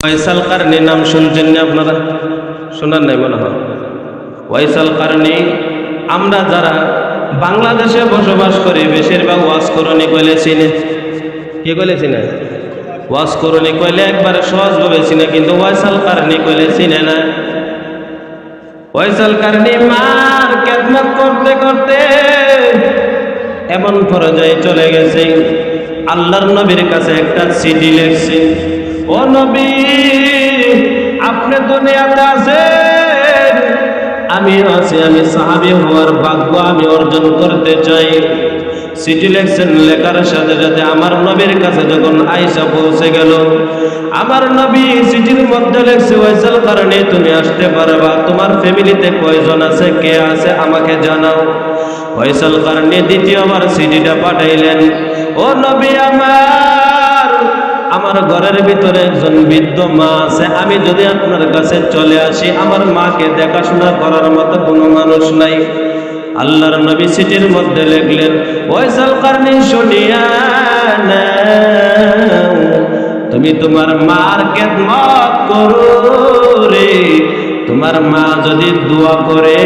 Waisal Qarni নাম শুনছেন না আপনারা? শোনার নাই মনে হয়। ওয়াইসাল কারনী আমরা যারা বাংলাদেশে বসবাস করি বেশিরভাগ ওয়াজ করণী কইলে চিনে। কে কইলে চিনে? ওয়াজ করণী কইলে একবারে সহজভাবে চিনে, কিন্তু ওয়াইসাল কারনী কইলে চিনে না। ওয়াইসাল কারনী মার খেদমত করতে করতে এমন পর্যায়ে চলে গেছে, আল্লাহর নবীর কাছে একটা চিঠি লিখছে, ও নবী আপনি দুনিয়াতে আছেন, আমিও আছি, আমি সাহাবী হওয়ার ভাগ্য আমি অর্জন করতে চাই। চিঠি লিখছেন, লেখার সাথে সাথে আমার নবীর কাছে যখন আয়েশা পৌঁছে গেল, আমার নবী চিঠির মধ্যে লিখছে, ওয়াইসাল কারণে তুমি আসতে পারবা, তোমার ফ্যামিলিতে কয়জন আছে, কে আছে আমাকে জানাও। ওয়াইসাল কারণে দ্বিতীয়বার চিঠিটা পাঠাইলেন, ও নবী আমার ঘরের ভিতরে একজন বৃদ্ধ মা আছে, আমি যদি আপনার কাছে চলে আসি আমার মাকে দেখাশোনা করার মতো কোনো মানুষ নাই। আল্লাহর নবী চিঠির মধ্যে লিখলেন, ওয়াইসাল কারনী শুনিয়া নাও, তুমি তোমার মার খেদমত করো রে, তোমার মা যদি দোয়া করে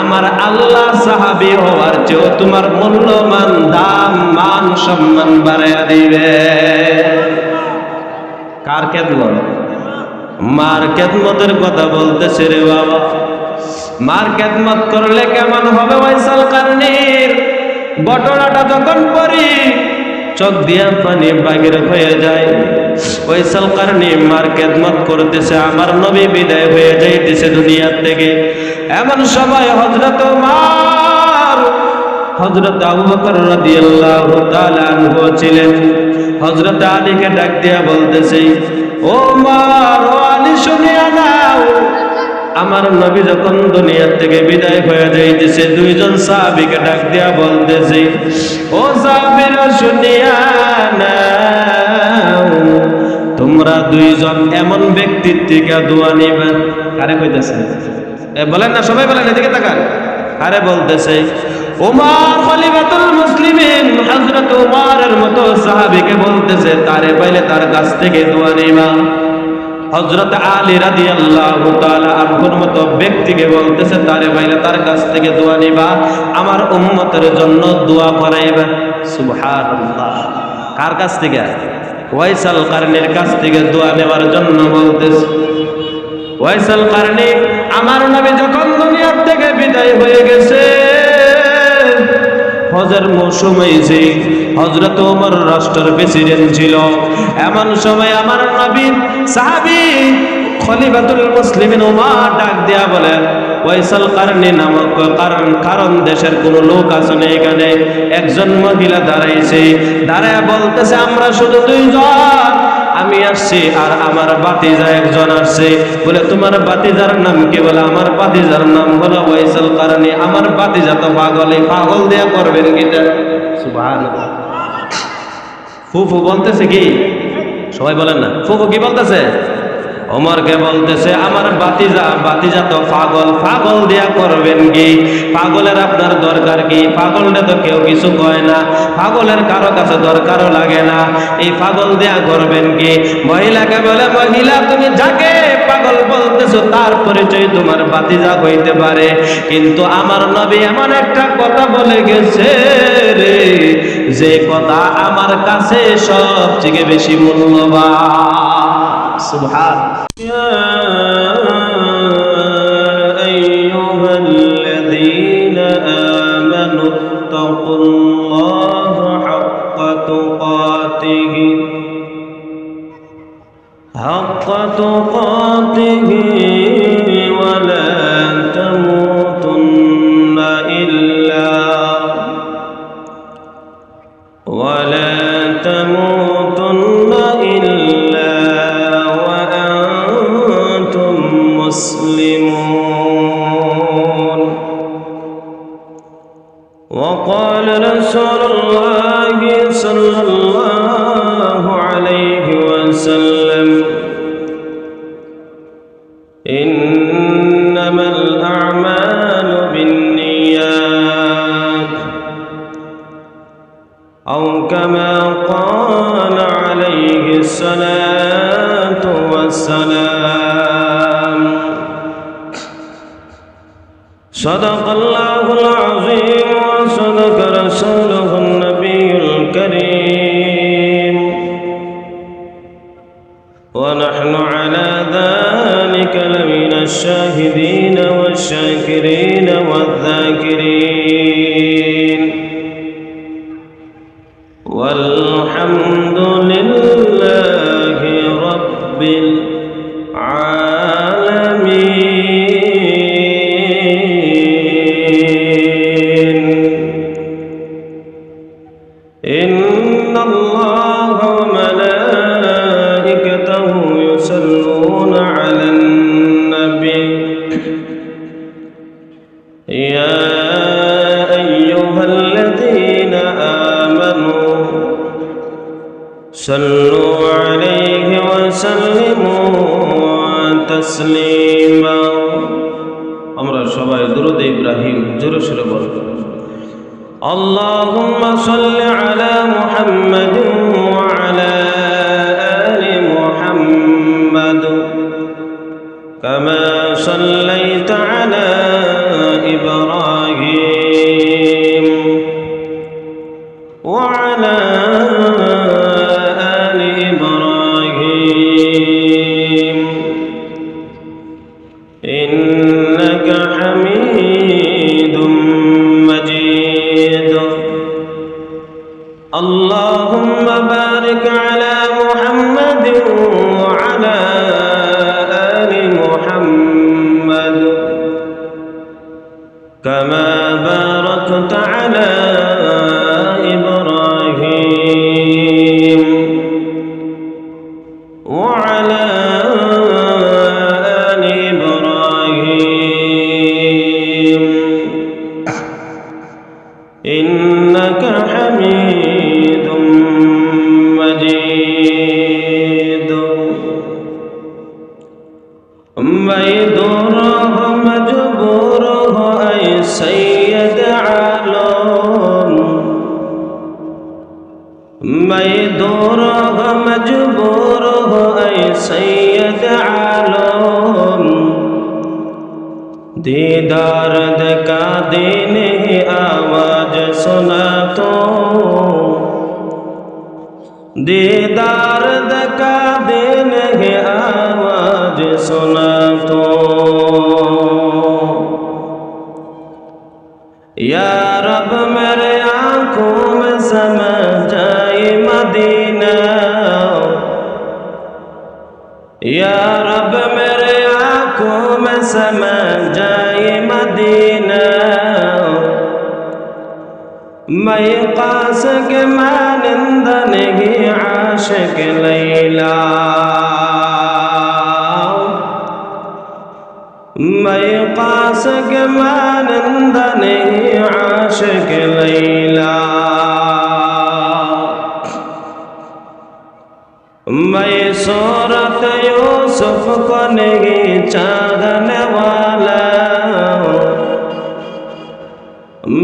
আমার আল্লাহ সাহাবী হওয়ার চেয়েও তোমার মূল্যমান দাম মান সম্মান বাড়াইয়া দিবে। কার খেদমত? মার খেদমতের কথা বলতেছে রে বাবা। মার খেদমত করলে কেমন হবে? ওয়াইসাল কারনীর ঘটনাটা যখন পড়ি চোখ দিয়া পানি বাগের হয়ে যায়। ওয়াইসাল কারনী মার খেদমত করতেছে, আমার নবী বিদায় হয়ে যাইতেছে দুনিয়ার থেকে। এমন সময় হযরত ওমর, হযরত আবু বকর রাদিয়াল্লাহু তাআলা আনহু ছিলেন। হযরত আলীকে ডাক দিয়া বলতেছে, ও ওমর, ও আলী শুনিয়া নাও, আমার নবী যখন দুনিয়ার থেকে বিদায় হয়ে যাইতেছে, দুইজন সাহাবীকে ডাক দিয়া বলতেছে, ও সাহাবীরা শুনিয়া নাও, তোমরা দুইজন এমন ব্যক্তির থেকে দোয়া নিবা। কারে কইতেছে? বলেন না, সবাই বলেন, এদিকে তাকান। কারে বলতেছে? ওমর খলিফাতুল মুসলিমিন হযরত ওমরের মতো সাহাবীকে বলতেছে, তারে পাইলে তার কাছ থেকে দোয়া নিবা। হযরত আলী রাদিয়াল্লাহু তাআলা আনহুর মতো ব্যক্তিকে বলতেছে, তারে পাইলে তার কাছ থেকে দোয়া নিবা, আমার উম্মতের জন্য দোয়া করাইবা। সুবহানাল্লাহ। কার কাছ থেকে? ওয়াইসাল কারনীর কাছ থেকে দোয়া নেওয়ার জন্য বলতেছে। ওয়াইসাল কারনী আমার নবী যখন দুনিয়ার থেকে বিদায় হয়ে গেছে, হজের মৌসুম হয়েছে, হযরত ওমর রাষ্ট্রের প্রেসিডেন্ট ছিল। এমন সময় আমার নবীর সাহাবী খলিফাতুল মুসলিমিন ওমর ডাক দিয়া বলেন, ওয়াইসাল কারনী নামক কারণ দেশের কোন লোক আছে না, এখানে একজন মহিলা দাঁড়াইছে, দাঁড়ায় বলতেছে, আমরা শুধু দুইজন, আমি আসছি আর আমার বাতিজা একজন আসছে। বলে, তোমার বাতিজার নাম কি? বলে, আমার বাতিজার নাম হলো ওয়াইসাল কারনী। আমার বাতিজা তো পাগল, এই পাগল দেয়া করবেন কিটা? সুবহানাল্লাহ। ফুফু বলতেছে কি? সবাই বলেন না, ফুফু কি বলতেছে? ওমরকে বলতেছে, আমার বাতিজা তো পাগল, পাগল দেয়া করবেন কি? পাগলের আপনার দরকার কি? পাগলটা তো কেউ কিছু কয় না, পাগলের কারো কাছে দরকারও লাগে না, এই পাগল দেয়া করবেন কি? মহিলাকে বলে, মহিলা তুমি যাকে পাগল বলতেছো তার পরিচয় তোমার বাতিজা হইতে পারে, কিন্তু আমার নবী এমন একটা কথা বলে গেছে রে, যে কথা আমার কাছে সবচেয়ে বেশি মূল্যবান। সুবহানাল্লাহ। يا أيها الذين آمنوا اتقوا الله حق تقاته ولا تموتن إلا وأنتم مسلمون. وقال رسول الله صلى الله عليه وسلم, إنما الأعمال والسلام صدق الله العظيم وصدق رسوله النبي الكريم ونحن على ذلك لمن الشاهدين والشاكرين والذاكرين والحمد لله رب العالمين إن الله وملائكته يصلون على النبي يا أيها الذين آمنوا صلوا عليه وسلموا تسليما আমরা সবাই দুরূদ ইব্রাহিম জোরে সোরে বলব اللهم صل على محمد وعلى آل محمد كما صليت على إبراهيم وعلى آل إبراهيم إنك حميد مجيد اللهم بارك على محمد وعلى آل محمد كما باركت على إبراهيم وعلى آل إبراهيم إنك حميد مجيد ميدوره مجبوره أي سيد عالم ميدوره مجبوره أي سيد عالم दीदार का दिन ही आवाज सुना तो दीदार का दिन ही आवाज सुना तो या रब मेरे आँखों में समा जाए मदीना या रब मेरे आँखों में समा जाए मदीना मैं कास के मानिंद नहीं आशिक लैला मैं कास के मानिंद नहीं आशिक लैला मैं सूरत यूसुफ को नहीं चाहने वाला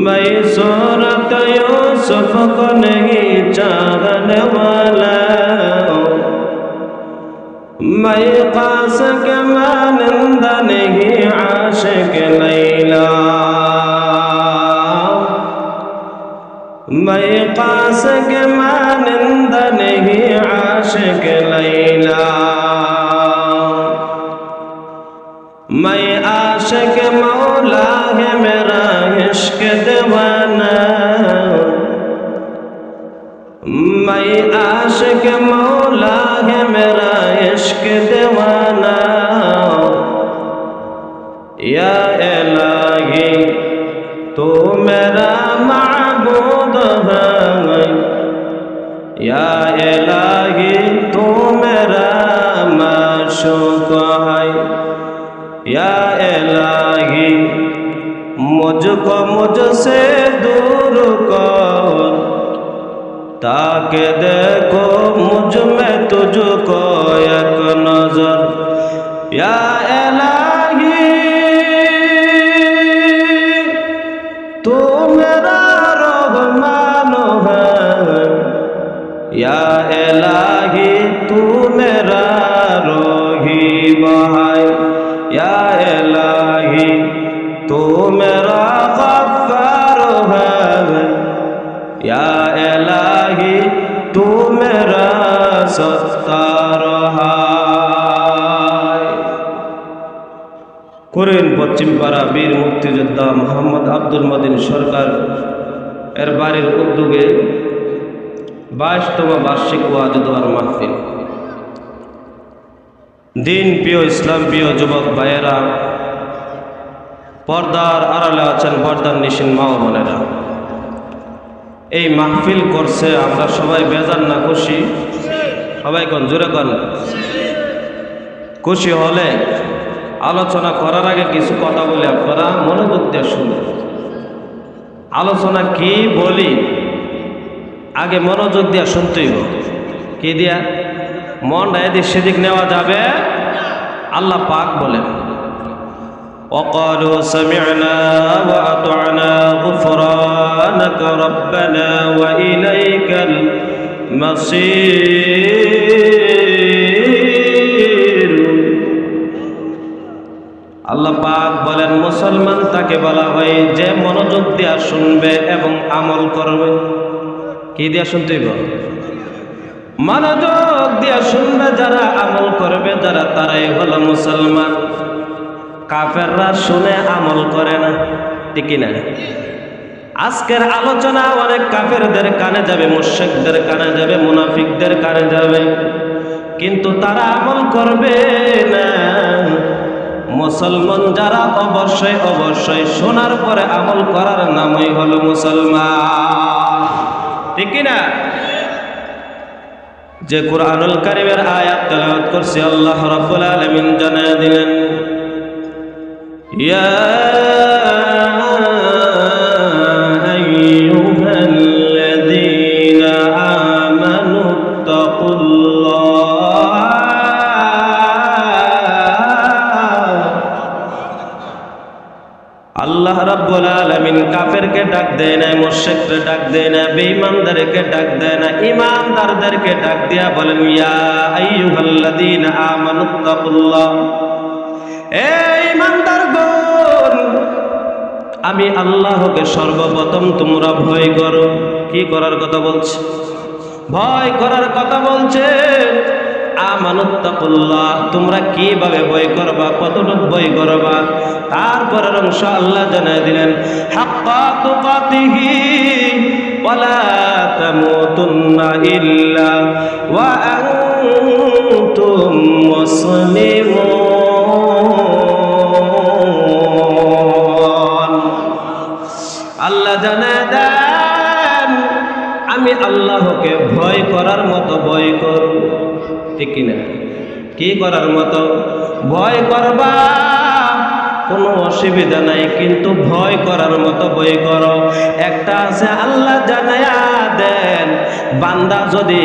मैं सूरत यूसुफ को नहीं चाहने वाला मैं कास के मानिंद नहीं आशिक लैला मैं कास के मानिंद नहीं आशिक लैला मैं आशिक मौला है मेरा इश्क दीवाना मैं आशिक मौला है मेरा इश्क दीवाना या इलाही तू मेरा माबूद है या इलाही तू मेरा माशूक है या इलाही मुझको मुझसे दूर कर ताकि देखो मुझ में तुझको एक नजर या इलाही तू मेरा रहमान है या इलाही तू मेरा रोही बहाय या इलाही तू मेरा गफ्फार है या इलाही तू मेरा सत्तार है। করেন পশ্চিমপাড়া বীর মুক্তিযোদ্ধা মোহাম্মদ আব্দুল মতিন সরকার এর বাড়ির উদ্যোগে 22তম বার্ষিক ওয়াজ দোয়ার মাহফিল। দিন প্রিয় ইসলাম প্রিয় যুবক ভাইয়েরা, পর্দার আড়ালে আছেন পর্দার নিশিন মা ও বোনেরা, এই মাহফিল করছে আমরা সবাই বেজার না খুশি? সবাই কোন জোরে কোন খুশি হলে আলোচনা করার আগে কিছু কথা বলে আপনারা মনোযোগ দিয়ে শুনুন। আলোচনা কি বলি আগে মনোযোগ দিয়ে শুনতেই হবে। কি দিয়া মনটা এদিক সেদিক নেওয়া যাবে? আল্লাহ পাক বলেন وقالوا سمعنا وأطعنا غفرانك ربنا وإليك المصير। আল্লাহ পাক বলেন মুসলমান তাকে বলা হয় যে মনোযোগ দিয়া শুনবে এবং আমল করবে। কি দিয়া শুনতে হইব? মনোযোগ দিয়া শুনবে যারা, আমল করবে যারা, তারাই হলো মুসলমান। কাফেররা শুনে আমল করে না, ঠিক না? আজকের আলোচনা অনেক কাফেরদের কানে যাবে, মুশরিকদের কানে যাবে, মুনাফিকদের কানে যাবে, কিন্তু তারা আমল করবে না। মুসলমান যারা অবশ্যই অবশ্যই শোনার পরে আমল করার নামই হলো মুসলমান, ঠিক না? যে কুরআনুল কারীমের আয়াত তেলাওয়াত করছে আল্লাহ রাব্বুল আলামিন জানায় দিলেন ইয়া আইয়ুহাল্লাযীনা আমানু তাকুল্লাহ। আল্লাহ রাব্বুল আলামিন কাফেরকে ডাক দেয় না, মুশরিককে ডাক দেয় না, বেঈমানদেরকে ডাক দেয় না, ঈমানদারদেরকে ডাক দিয়া বলেন ইয়া আইয়ুহাল্লাযীনা আমানু তাকুল্লাহ। এই ঈমানদারগণ, আমি আল্লাহকে সর্বপ্রথম তোমরা ভয় করো। কি করার কথা বলছে? ভয় করার কথা বলছে। আমানুত্তাকুল্লাহ, তোমরা কিভাবে ভয় করবা, কতটুকু ভয় করবা? তারপরের অংশ আল্লাহ জানায় দিলেন হাক্কা তুকাতিহি ওয়ালা তামুতুন্না ইল্লা ওয়া আনতুম মুসলিমুন। আল্লাহ জানায় দেন আমি আল্লাহকে ভয় করার মতো ভয় করব, ঠিক কিনা? কি করার মতো? ভয় করবা, কোনো অসুবিধা নাই, কিন্তু ভয় করার মতো ভয় করো। একটা আছে আল্লাহ জানায়া দেন, বান্দা যদি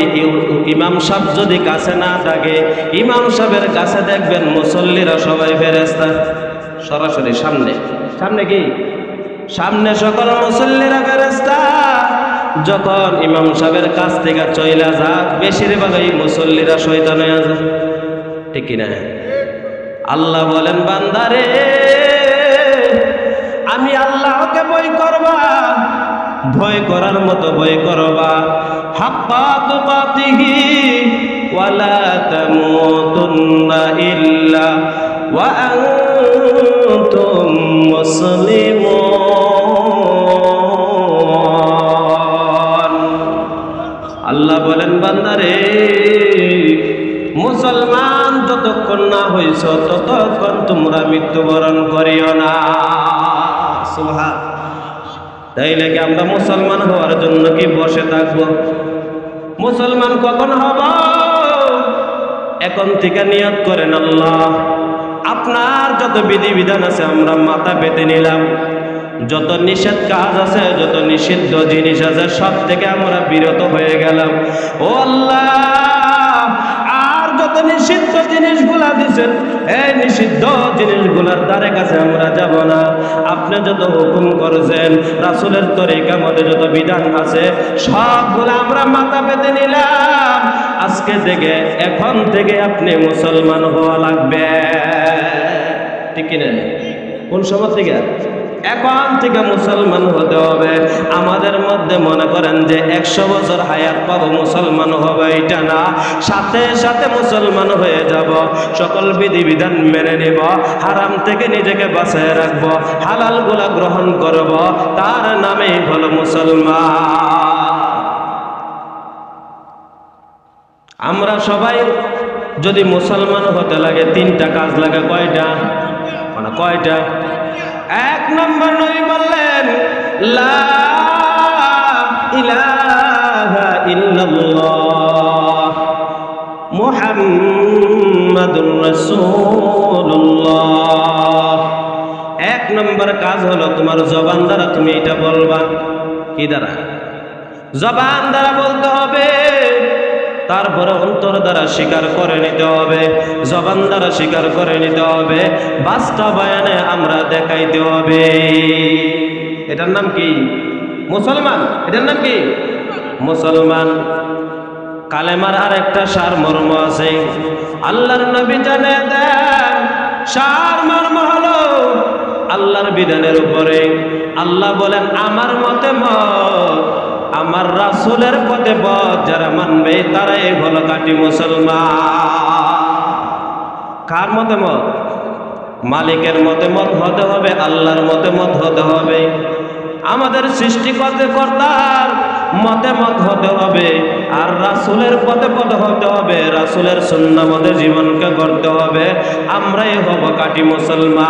ইমাম সাহেব যদি কাছে না থাকে, ইমাম সাহেবের কাছে দেখবেন মুসল্লিরা সবাই ফেরেশতা, সরাসরি সামনে সামনে কি সামনে সকল মুসল্লিরা ফেরেশতা। যখন ইমাম সাহেবের কাছ থেকে চইলা যাক, বেশিরভাগই মুসল্লিরা শয়তান হয়ে যায়, ঠিক কিনা? আল্লাহ বলেন বান্দারে আমি আল্লাহকে ভয় করবা, ভয় করার মতো ভয় করবা। হাক্কা তুকাতিহি ওয়ালা তামুতুন্না ইল্লা ওয়া আনতুম মুসলিমুন। আল্লাহ বলেন বান্দারে মুসলমান যতক্ষণ না হইছ ততক্ষণ তোমরা মৃত্যুবরণ করিও না। সুবহান। তাইলে কি আমরা মুসলমান হওয়ার জন্য কি বসে থাকবো? মুসলমান কখন হব? এখন থেকে নিয়ত করেন আল্লাহ আপনার যত বিধিবিধান আছে আমরা মাথা পেতে নিলাম, যত নিষেধ কাজ আছে, যত নিষিদ্ধ জিনিস আছে সব থেকে আমরা বিরত হয়ে গেলাম। ও আল্লাহ, আর যত তো নিষিদ্ধ জিনিসগুলা দিছেন, এই নিষিদ্ধ জিনিসগুলার দ্বারে কাছে আমরা যাব না। আপনি যত হুকুম করেছেন, রাসূলের তরিকা মতে যত বিধান আছে, সবগুলো আমরা মাথা পেতে নিলাম। আজকে থেকে, এখন থেকে আপনি মুসলমান হওয়া লাগবে। ঠিক কিনা? কোন সময় থেকে? এখন থেকে মুসলমান হতে হবে। আমাদের মধ্যে মনে করেন যে 100 বছর হায়াত পাবো, মুসলমান হবে, এটা না। সাথে সাথে মুসলমান হয়ে যাব, সকল বিধিবিধান মেনে নেব, হারাম থেকে নিজেকে বাঁচিয়ে রাখবো, হালাল গুলা গ্রহণ করব, তার নামেই হলো মুসলমান। আমরা সবাই যদি মুসলমান হতে লাগে 3টা কাজ লাগে। কয়টা? কয়টা? 1 নম্বর নবী বললেন, লা ইলাহা ইল্লাল্লাহ মুহাম্মাদুর রাসূলুল্লাহ। 1 নম্বর কাজ হলো তোমার জবান দ্বারা তুমি এটা বলবা। কি দ্বারা? জবান দ্বারা বলতে হবে, তারপরে অন্তর দ্বারা স্বীকার করে নিতে হবে, জবান দ্বারা স্বীকার করে নিতে হবে, বাস্তবায়নে আমরা দেখাইতে হবে। এটার নাম কি? মুসলমান। এটার নাম কি? মুসলমান। কালেমার আর একটা সারমর্ম আছে, আল্লাহর নবী জানে দেন। সারমর্ম হলো আল্লাহর বিধানের উপরে আল্লাহ বলেন, আমার মতে মত, আমার রাসূলের পথে পথ যারা মানবে তারাই হলো খাঁটি মুসলমান। কার মতে মত? মালিকের মতে মত হতে হবে, আল্লাহর মতে মত হতে হবে, আমাদের সৃষ্টিকর্তার মতে মত হতে হবে, আর রাসূলের পথে পথ হতে হবে, রাসূলের সুন্নাহ মতে জীবনকে গড়তে হবে। আমরাই হব খাঁটি মুসলমান।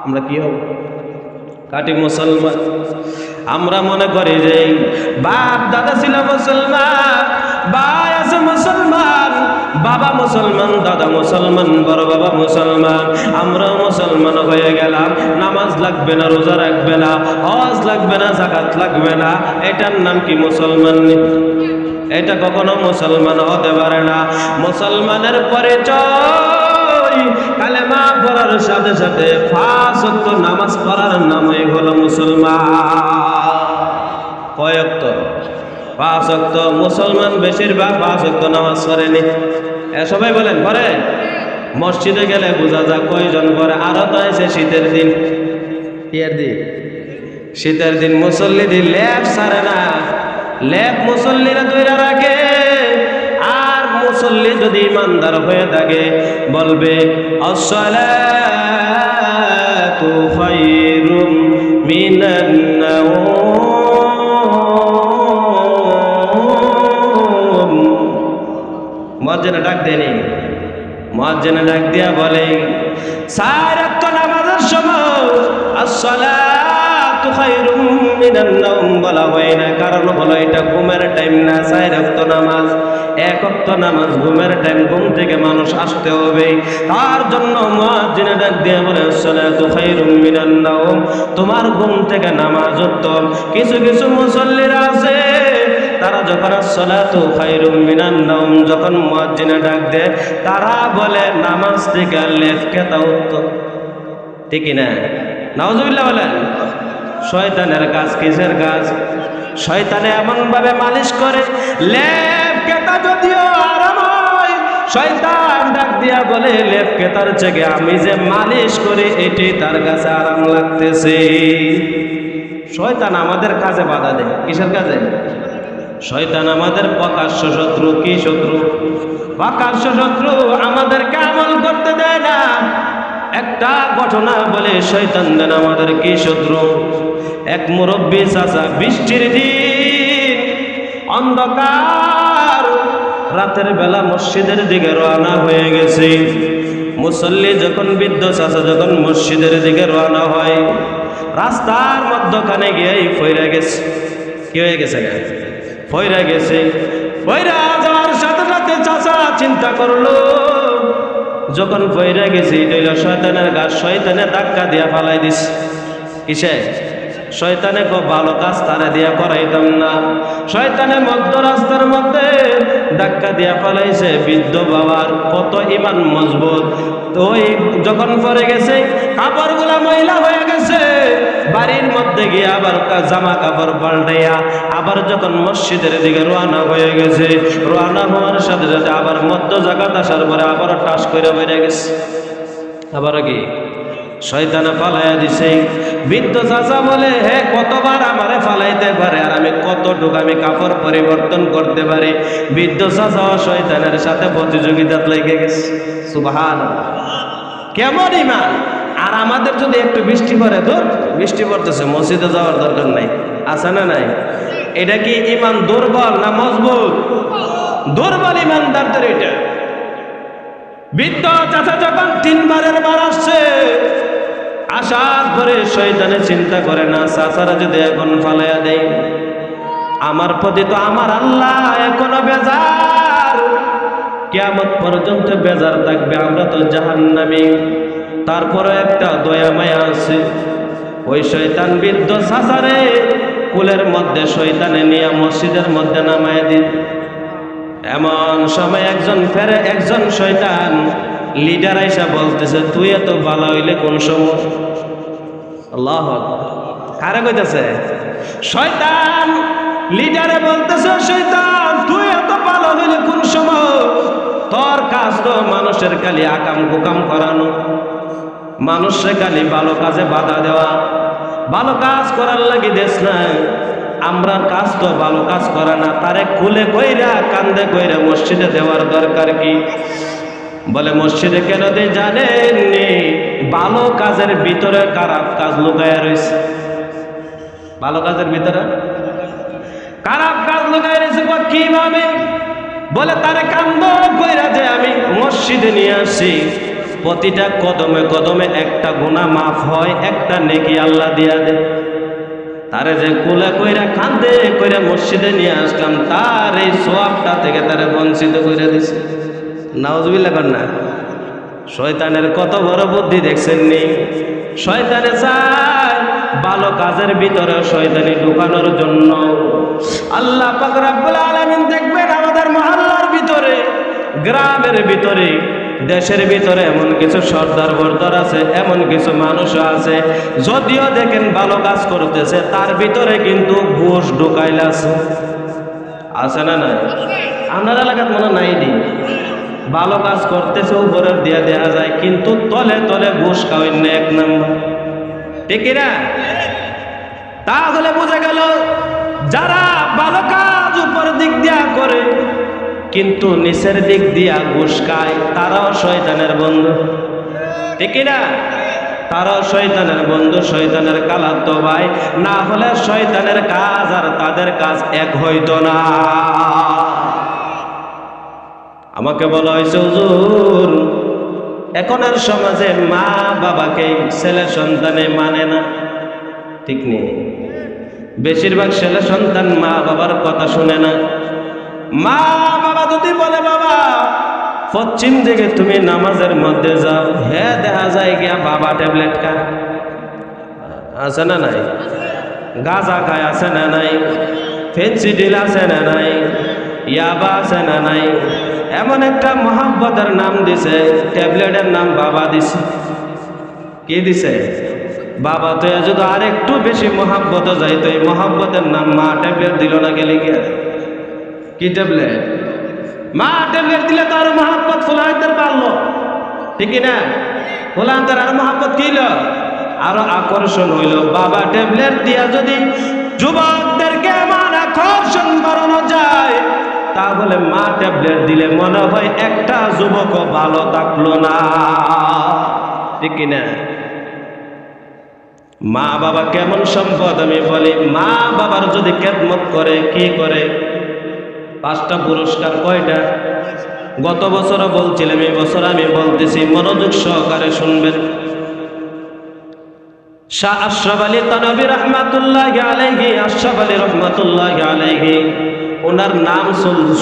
আমরা কি হব? খাঁটি মুসলমান। আমরা মনে করি যে বাপ দাদা ছিল মুসলমান, ভাই আছে মুসলমান, বাবা মুসলমান, দাদা মুসলমান, বড় বাবা মুসলমান, আমরাও মুসলমান হয়ে গেলাম। নামাজ লাগবে না, রোজা রাখবে না, হজ লাগবে না, যাকাত লাগবে না, এটার নাম কি মুসলমান? এটা কখনো মুসলমান হতে পারে না। মুসলমানের পরিচয় কালেমা পড়ার সাথে সাথে 5 ওয়াক্ত নামাজ পড়ার নামই হলো মুসলমান। কয় ওয়াক্ত? 5 ওয়াক্ত। মুসলমান বেশিরভাগ 5 ওয়াক্ত নামাজ পড়েনি। সবাই বলেন পড়ে? মসজিদে গেলে বোঝা যায় কয়জন পড়ে। আরো তো আছে শীতের দিন। কি দিন? শীতের দিন মুসল্লি দিন লেপ ছাড়ে না, লেপ মুসল্লিরা ধরে রাখে। আর মুসল্লি যদি ইমানদার হয়ে থাকে বলবে, আসসালাতু খায়রুম মিনান নাওম। মুয়াজ্জিন ডাক দেনি, মুয়াজ্জিন ডাক দিয়া বলে, 4 ওয়াক্ত নামাজের সময় আসসালাতু খায়রুম মিনান নাওম বলা হয় না, কারণ হলো এটা ঘুমের টাইম না। 4 ওয়াক্ত নামাজ, 1 ওয়াক্ত নামাজ ঘুমের টাইম, ঘুম থেকে মানুষ আসতে হবে। তার জন্য মুয়াজ্জিন ডাক দিয়ে বলে, আসসালাতু খায়রুম মিনান নাওম, তোমার ঘুম থেকে নামাজ উত্তম। কিছু কিছু মুসল্লিরা আছে, তারা যখন আসসালাতু খায়রুম মিনান নাওম যখন মুয়াজ্জিন ডাক দেয়, তারা বলে নামাজ থেকে লেফট কেতা উত্তম। ঠিক না? নাউজুবিল্লাহ বলেন। শয়তানের কাজ। কিসের কাজ? শয়তানে এমন ভাবে মালিশ করে, লেফট কেতা যদিও আরাম হয়, শয়তান ডাক দিয়া বলে, লেফট কেতার থেকে আমি যে মালিশ করি এটি তার কাছে আরাম লাগতেছে। শয়তান আমাদের কাজে বাধা দেয়। কিসের কাজে? শয়তান আমাদের প্রকাশ্য শত্রু। কি শত্রু? প্রকাশ্য শত্রু। আমাদেরকে আমল করতে দেয় না। একটা ঘটনা বলে শয়তান দেন আমাদের কি শত্রু। এক মুরব্বী চাচা বৃষ্টির দিন, অন্ধকার, রাতের বেলা মসজিদের দিকে রওনা হয়ে গেছে। মুসল্লি যখন, বৃদ্ধ চাচা যখন মসজিদের দিকে রওনা হয়, রাস্তার মধ্যখানে গিয়েই ফইরা গেছে। কি হয়ে গেছে? ফইরা গেছে। ফইরা যাওয়ার সাথে সাথে চাচা চিন্তা করলো, যখন ফইরা গেছে এটা শয়তানের কাজ, শয়তানে ধাক্কা দিয়া ফালাই দিস। কিসে? শয়তানে খুব ভালো কাজ তারা দিয়া করাইতাম না। শয়তানে মধ্য রাস্তার মধ্যে ধাক্কা দিয়া ফেলাইছে। বৃদ্ধ বাবার কত ইমান মজবুত, তো ওই যখন পরে গেছে কাপড়গুলা ময়লা হয়ে গেছে, বাড়ির মধ্যে গিয়ে আবার জামা কাপড় পাল্টাইয়া আবার যখন মসজিদের দিকে রওনা হয়ে গেছে, রওনা হওয়ার সাথে সাথে আবার মধ্য জায়গাত আসার পরে আবার টাস করে বেড়ে গেছে। আবার কি শয়তানে ফালাইয়া দিছে। বৃদ্ধ চাচা বলে, হে কতবার আমারে ফালাইতে পারে, আর আমি কতটুকু আমি কাপড় পরিবর্তন করতে পারি। বৃদ্ধ চাচা শয়তানের সাথে প্রতিযোগিতা লেগে গেছে। সুবহানাল্লাহ, কেমন ইমান! আর আমাদের যদি একটু বৃষ্টি পড়ে, তো বৃষ্টি পড়তেছে, মসজিদে যাওয়ার দরকার নাই, আছে না নাই? এটা কি ইমান দুর্বল না মজবুত? দুর্বল ইমানদারদের এটা। বৃদ্ধ চাচা যখন 3 বারের বার আসছে, আসার পরে শয়তানে চিন্তা করে না, চাচারা যদি এখন ফালাইয়া দেয়, আমার প্রতি তো আমার আল্লাহ এখনো বেজার, কিয়ামত পর্যন্ত বেজার থাকবে, আমরা তো জাহান্নামী। তারপরে একটা দয়া মায়া আছে। ওই শয়তান বৃদ্ধ চাচারে কুলের মধ্যে শয়তানে নিয়ে মসজিদের মধ্যে নামায় দিন। এমন সময় একজন শয়তান লিডার আইসা বলতেছে, তুই এত ভালো হইলে কোন সময়? আল্লাহু আকবার। কারে কইতেছে? শয়তান লিডারে বলতেছে, শয়তান তুই এত ভালো হইলে কোন সময়? তোর কাজ তো মানুষের খালি আকাম কুকাম করানো, মানুষের খালি ভালো কাজে বাধা দেওয়া, ভালো কাজ করার লাগি দেশ না। আমরা কাজ তো ভালো কাজ করা না, তারে খুলে কইরা কান্দে কইরা মসজিদে দেওয়ার দরকার কি? বলে মসজিদে কেন দেয় জানেননি? ভালো কাজের ভিতরে খারাপ কাজ লুকায়া রয়েছে। ভালো কাজের ভিতরে খারাপ কাজ লুকায়া রয়েছে। কিভাবে? বলে তারে কান্দ কইরা যে আমি মসজিদে নিয়ে আসি, প্রতিটা কদমে কদমে একটা গুনাহ মাফ হয়, একটা নেকি আল্লাহ দিয়া দেয়। তারে যে কুলে কইরা কান্দে কইরা মসজিদে নিয়ে আসলাম, তার এই সওয়াবটা থেকে তারে বঞ্চিত করে দিছে। নাউজুবিল্লাহ কন্যা। শয়তানের কত বড় বুদ্ধি দেখছেন নি? শয়তানে চায় ভালো কাজের ভিতরে শয়তানি ঢুকানোর জন্য। আল্লাহ পাক রব্বুল আলামিন দেখবেন আমাদের মহল্লার ভিতরে, গ্রামের ভিতরে, দেশের ভিতরে এমন কিছু সর্দার বর্দার আছে, এমন কিছু মানুষ আছে, যদিও দেখেন ভালো কাজ করতেছে, তার ভিতরে কিন্তু ঘুষ ঢুকাইল আছে না নাই? আপনার এলাকার মনে নাই দি ভালো কাজ করতেছে, উপরের দিয়া দেয়া যায়, কিন্তু তলে তলে ঘুষ খাওয়েন না, 1 নম্বর। ঠিক না? তাহলে বোঝা গেল যারা ভালো কাজ উপর দিক দিয়া করে কিন্তু নিচের দিক দিয়া ঘুষ খায়, তারাও শয়তানের বন্ধু। ঠিক না? তারাও শয়তানের বন্ধু, শয়তানের কালাতো ভাই। না হলে শয়তানের কাজ আর তাদের কাজ এক হইতো না। আমাকে বলা হয়েছে, হুজুর এখনের সমাজে মা বাবাকে ছেলে সন্তানে মানে না। ঠিক নেই? বেশিরভাগ ছেলে সন্তান মা বাবার কথা শুনে না। মা বাবা যদি বলে, বাবা পশ্চিম দিকে তুমি নামাজের মধ্যে যাও, হ্যাঁ দেখা যায় গিয়া বাবা ট্যাবলেট খায়, আছে না নাই? গাঁজা খায়, আছে না নাই? ফেন্সিডিল আছে না নাই? ইয়াবা আছে না নাই? এমন একটা মহাব্বতের নাম দিছে, ট্যাবলেটের নাম বাবা দিছে। কি দিছে? বাবা। তো যদি আর একটু বেশি মহাব্বত যাইতো, এই মহাব্বতের নাম মা ট্যাবলেট দিল না, গেলে গিয়া কি ট্যাবলেট? মা ট্যাবলেট দিলে তো আরো মহাব্বত ফুলাইতে পারলো। ঠিক না? ফুলান্তার আরো মহাব্বত কিল, আরো আকর্ষণ হইল। বাবা ট্যাবলেট দিয়া যদি যুবকদেরকে এমন আকর্ষণ করানো যায়, তাহলে মা ট্যাবলেট দিলে মনে হয় একটা যুবকও ভালো থাকলো না। ঠিক না? মা বাবা কেমন সম্পদ আমি বলি। মা বাবার যদি খেদমত করে, কি করে? 5টা পুরস্কার। কয়টা? গত বছরও বলছিলাম, এই বছর আমি বলতেছি, মনোযোগ সহকারে শুনবেন। শাহ আশরাফ আলী থানভী রহমাতুল্লাহি আলাইহি, আশরাফ আলী রহমাতুল্লাহি আলাইহি, ওনার নাম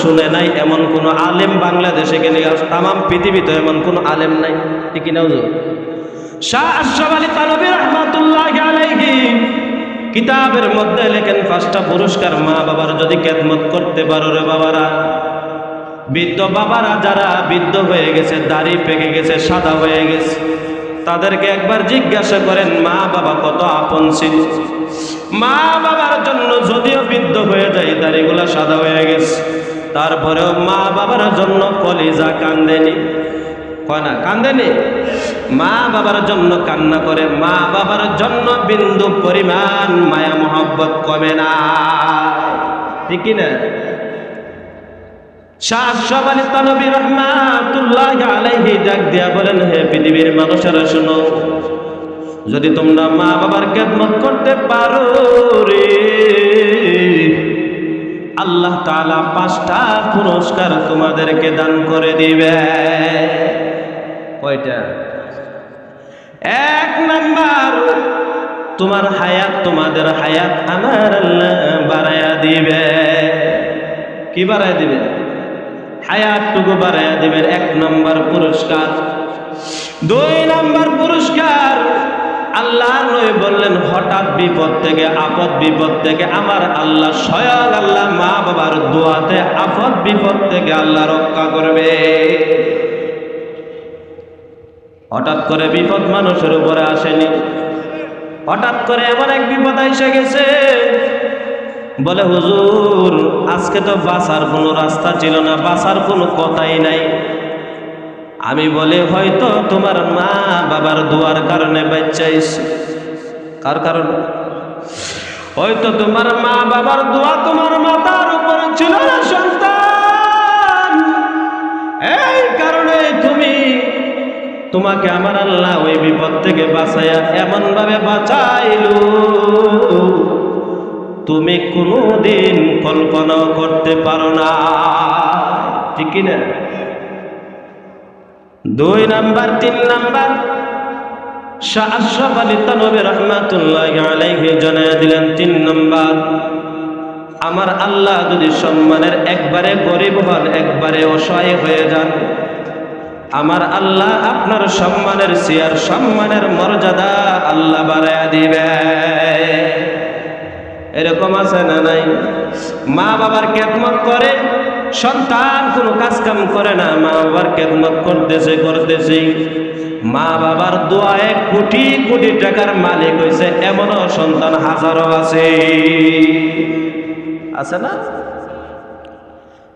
শুনে নাই এমন কোন আলেম বাংলাদেশে গেলে, তাম পৃথিবীতে এমন কোন আলেম নাই। ঠিক না হুজুর? শাহ আশরাফ আলী থানভী রহমাতুল্লাহি আলাইহি কিতাবের মধ্যে লেখেন, 5টা পুরস্কার মা বাবার যদি খেদমত করতে পারো রে বাবারা, বৃদ্ধ বাবারা যারা বৃদ্ধ হয়ে গেছে, দাড়ি পেকে গেছে, সাদা হয়ে গেছে, তাদেরকে একবার জিজ্ঞাসা করেন মা বাবা কত আপন ছিল। মা বাবার জন্য যদিও বৃদ্ধ হয়ে যায়, দাড়িগুলো সাদা হয়ে গেছে, তারপরেও মা বাবার জন্য কলিজা কান্দেনি, কয় না কান্দেনি? মা বাবার জন্য কান্না করে, মা বাবার জন্য বিন্দু পরিমাণ মায়া মোহাব্বত কমে না, ঠিক কি না? শাহ আশরাফ আলী থানভী রাহমাতুল্লাহি আলাইহি ডাক দিয়া বলেন, হে পৃথিবীর মানুষেরা শোনো, যদি তোমরা মা বাবার খেদমত করতে পারো রে, আল্লাহ তাআলা 5টা পুরস্কার তোমাদেরকে দান করে দিবে। কয়টা? 1 নাম্বার, তোমার হায়াত, তোমাদের হায়াত আমার আল্লাহ বাড়ায়া দিবে। কি বাড়ায়া দিবে? হায়াতটুকু বাড়ায়া দিবেন, 1 নম্বর পুরস্কার। 2 নম্বর পুরস্কার, আল্লাহ নবী বললেন, হঠাৎ বিপদ থেকে, আপদ বিপদ থেকে আমার আল্লাহ স্বয়ং আল্লাহ মা বাবার দোয়াতে আপদ বিপদ থেকে আল্লাহ রক্ষা করবে। হঠাৎ করে বিপদ মানুষের উপরে আসেনি, হঠাৎ করে এমন এক বিপদ এসে গেছে, বলে হুজুর আজকে তো বাঁচার কোনো রাস্তা ছিল না, বাঁচার কোনো কথাই নাই। আমি বলি হয়তো তোমার মা বাবার দোয়ার কারণে বাঁচাইছে। কার কারণে? হয়তো তোমার মা বাবার দোয়া তোমার মাথার উপরে ছিল না সন্তান, এই কারণে তোমাকে আমার আল্লাহ ওই বিপদ থেকে বাঁচাইয়া এমন ভাবে বাঁচাইলো তুমি কোনোদিন কল্পনাও করতে পারো না, ঠিক কিনা? 2 নাম্বার, 3 নাম্বার, শাহ আশরাফ আলী থানভী রাহমাতুল্লাহি আলাইহি জানায়া দিলেন, 3 নাম্বার, আমার আল্লাহ যদি সম্মানের একবারে গরিব হন, একবারে অসহায় হয়ে যান, আমার আল্লাহ আপনার সম্মানের চেয়ার, সম্মানের মর্যাদা আল্লাহ বাড়ায়া দিবে। এরকম আছে না নাই? মা বাবার খেদমত করে, সন্তান কোনো কাজ কাম করে না, মা বাবার খেদমত করতেছে, মা বাবার দোয়ায় কোটি কোটি টাকার মালিক হয়েছে, এমনও সন্তান হাজারো আছে না?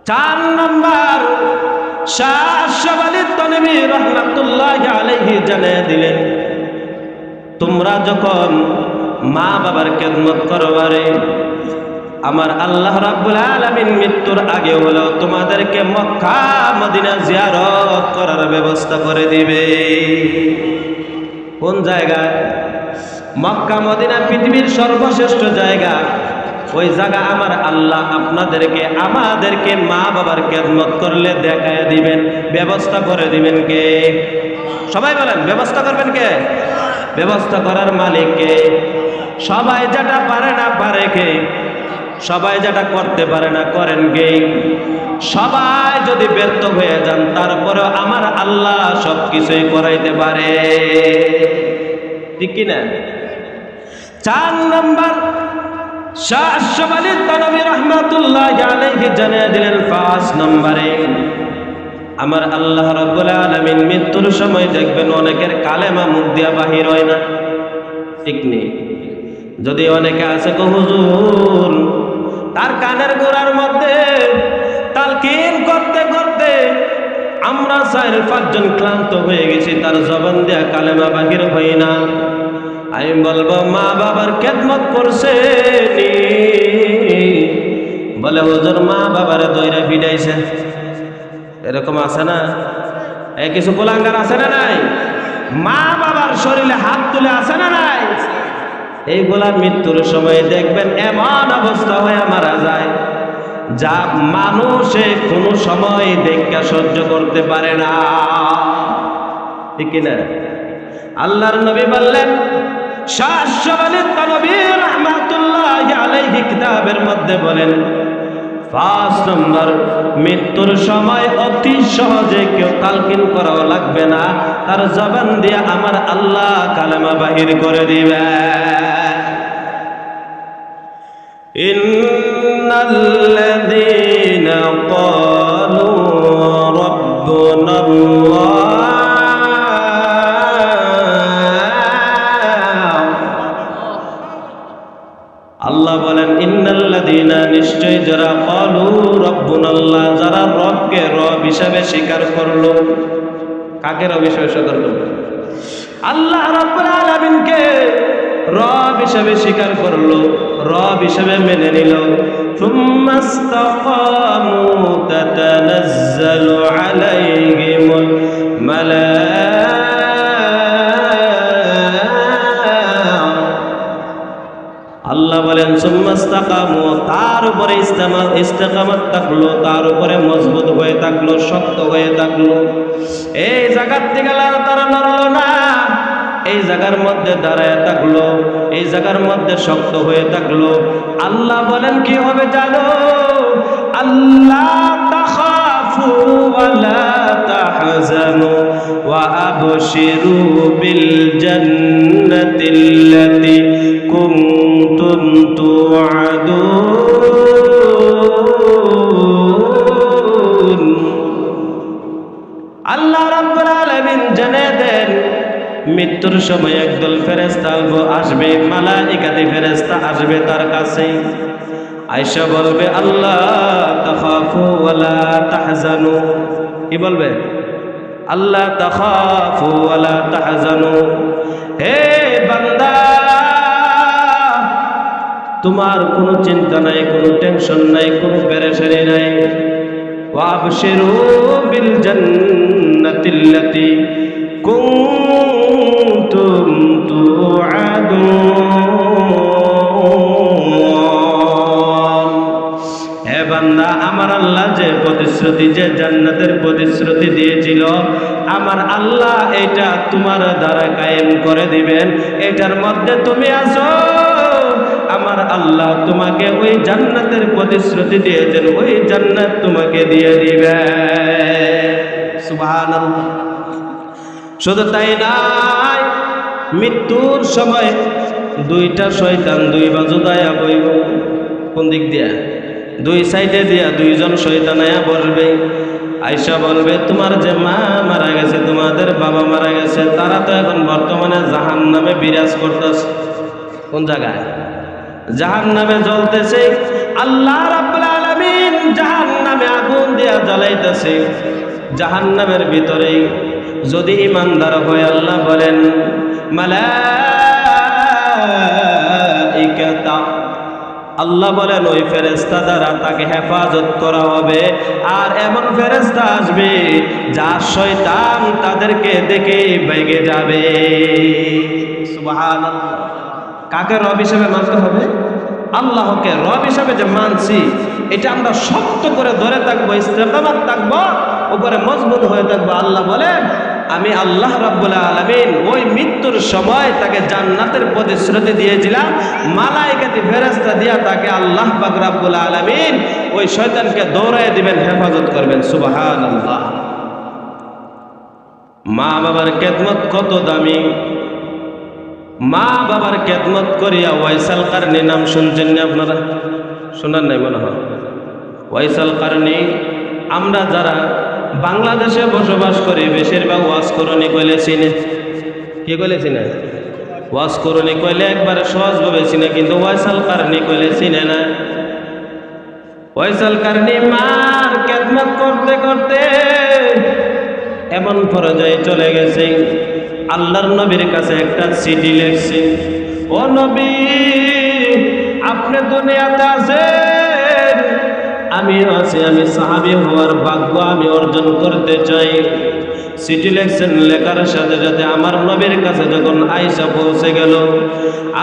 4 নাম্বার, শাহ আশরাফ আলী থানভী রাহমাতুল্লাহি আলাইহি জানিয়ে দিলেন, তোমরা যখন মা বাবার খেদমত করবারে, আমার আল্লাহ রাব্বুল আলামিন মৃত্যুর আগে হলো তোমাদেরকে মক্কা মদিনা জিয়ারত করার ব্যবস্থা করে দিবে। কোন জায়গায়? মক্কা মদিনা পৃথিবীর সর্বশ্রেষ্ঠ জায়গা। ওই জায়গা আমার আল্লাহ আপনাদেরকে, আমাদেরকে মা বাবার খেদমত করলে দেখায় দিবেন, ব্যবস্থা করে দিবেন কে? সবাই বলেন, ব্যবস্থা করবেন কে? ব্যবস্থা করার মালিক কে? সবাই যেটা পারে না পারে কে? সবাই যেটা করতে পারে না করেন কে? সবাই যদি ব্যর্থ হয়ে যান, তারপরেও আমার আল্লাহ সবকিছুই করাইতে পারে, ঠিক কিনা? 4 নাম্বার, শাহ আশরাফ আলী থানভী রাহমাতুল্লাহি আলাইহি জানিয়ে দিলেন, 5 নম্বরে, আমার আল্লাহ রাব্বুল আলামিন মৃত্যুর সময় দেখবেন অনেকের কালেমা মুখ দিয়া বাহির হয় না, ঠিক নেই? যদি অনেকে আছে তো হুজুর তার কানের গোড়ার মধ্যে তালকিন করতে করতে আমরা 4-5 জন ক্লান্ত হয়ে গেছি, তার জবান দিয়া কালেমা বাহির হয় না। আমি বলবো মা বাবার খেদমত করছে নি? বলে হুজুর মা বাবার দইরা ফিডাইছে। এরকম আছে না? এই কিছু কুলাঙ্গার আছে না নাই? মা বাবার শরীরে হাত তুলে আছে না নাই? এইগুলা মৃত্যুর সময় দেখবেন এমন অবস্থা হয়ে মারা যায় যা মানুষে কোনো সময় দেখা সহ্য করতে পারে না, ঠিক না? আল্লাহর নবী বললেন, শাহ আশরাফ আলী থানভী রাহমাতুল্লাহি আলাইহি কিতাবের মধ্যে বলেন, 5 নম্বর, মৃত্যুর সময় অতি সহজে কেউ তালকিন করাও লাগবে না, তার জবান দিয়ে আমার আল্লাহ কালেমা বাহির করে দিবে। ইন্নাল্লাযীনা ক্বালু হিসাবে স্বীকার করলো। কাকে রব হিসাবে স্বীকার করলো? আল্লাহ রাব্বুল আলামিনকে রব হিসাবে স্বীকার করলো, রব হিসাবে মেনে নিল। সুম্মা ইসতাকামু তাতানাজ্জালু আলাইহিমুল আল্লাহ বলেন সুম্মা ইসতাকামু, তার উপরে ইস্তেকামত থাকলো, তার উপরে মজবুত হয়ে থাকলো, শক্ত হয়ে থাকলো। এই জায়গার থেকে তারা নড়লো না, এই জায়গার মধ্যে দাঁড়ায় থাকলো, এই জায়গার মধ্যে শক্ত হয়ে থাকলো। আল্লাহ বলেন কি হবে জানো? আল্লাহ তাখাফু ওয়ালা তাহজানু ওয়া আবশিরু বিল জান্নাতিল্লাতী কুনতুম তুআদুন। আল্লাহ রাব্বুল আলামিন জানিয়ে দেন মৃত্যুর সময় একদল ফেরেশতা আসবে, মালায়েকাতি ফেরেশতা আসবে তার কাছে, আয়েশা বলবে আল্লাহ তাখাফু ওয়ালা তাহজানু। কি বলবে? আল্লাহ তাখাফু ওয়ালা তাহজানু, হে বান্দা তোমার কোনো চিন্তা নাই, কোনো টেনশন নাই, কোনো পেরেশানি নাই। ওয়া আবশিরু বিল জান্নাতিল্লাতী কুনতুম তুআদুন। হে বান্দা, আমার আল্লাহ যে প্রতিশ্রুতি, যে জান্নাতের প্রতিশ্রুতি দিয়েছিল, আমার আল্লাহ এটা তোমার দ্বারা কায়েম করে দিবেন। এটার মধ্যে তুমি আছো, আমার আল্লাহ তোমাকে ওই জান্নাতের প্রতিশ্রুতি দিয়েছেন, ওই জান্নাত তোমাকে দিয়ে দিবে। সুবহানাল্লাহ। শুধু তাই নাই, মৃত্যুর সময় দুইটা শয়তান দুই বাজু দায়া বইব। কোন দিক দিয়া? দুই সাইডে দিয়া দুইজন শয়তান আয়া বসবে। আয়েশা বলবে তোমার যে মা মারা গেছে, তোমাদের বাবা মারা গেছে, তারা তো এখন বর্তমানে জাহান্নামে বিরাজ করতেছে। কোন জায়গায়? জাহান্নামে জ্বলতেছে। আল্লাহ রাব্বুল আলামিন জাহান্নামে আগুন দিয়া জ্বালাইতেছে। জাহান্নামের ভিতরে যদি ঈমানদার হয়, আল্লাহ বলেন মালাইকাতা, আল্লাহ বলেন ওই ফেরেশতা দ্বারা তাকে হেফাজত করা হবে। আর এমন ফেরেশতা আসবে যার শয়তান তাদেরকে দেখে বেগে যাবে। সুবহানাল্লাহ। কাকে রব হিসেবে মানতে হবে? আল্লাহকে রব হিসেবে যে মানছি, এটা আমরা শক্ত করে ধরে থাকবো, ইস্তেকামত থাকবো, উপরে মজবুত হয়ে থাকবো। আল্লাহ বলেন আমি আল্লাহ রাব্বুল আলামিন ওই মৃত্যুর সময় তাকে জান্নাতের প্রতিশ্রুতি দিয়েছিলাম, মালায়েকাতি ফেরেশতা দিয়া তাকে আল্লাহ পাক রাব্বুল আলামিন ওই শয়তানকে দৌড়ায় দিবেন, হেফাজত করবেন। সুবহানাল্লাহ। মা বাবার খেদমত কত দামি! মা বাবার খেদমত করিয়া ওয়াইসাল কারনী নাম শুনছেন না আপনারা? শোনার নাই মনে হয়? ওয়াইসাল কারনী, আমরা যারা বাংলাদেশে বসবাস করি বেশিরভাগ ওয়াজ করণী কইলে চিনে। কি কইলে চিনে? ওয়াজ করণী কইলে একবারে সহজভাবে চিনে, কিন্তু ওয়াইসাল কারনী কইলে চিনে না। ওয়াইসাল কারনী মার খেদমত করতে করতে এমন পর্যায়ে চলে গেছে, আল্লাহর নবীর কাছে একটা চিঠি লিখছে, ও নবী আপনি দুনিয়াতে আছেন, আমিও আছি, আমি সাহাবী হওয়ার ভাগ্য আমি অর্জন করতে চাই। চিঠি লিখছেন, লেখার সাথে সাথে আমার নবীর কাছে যখন আয়েশা পৌঁছে গেল,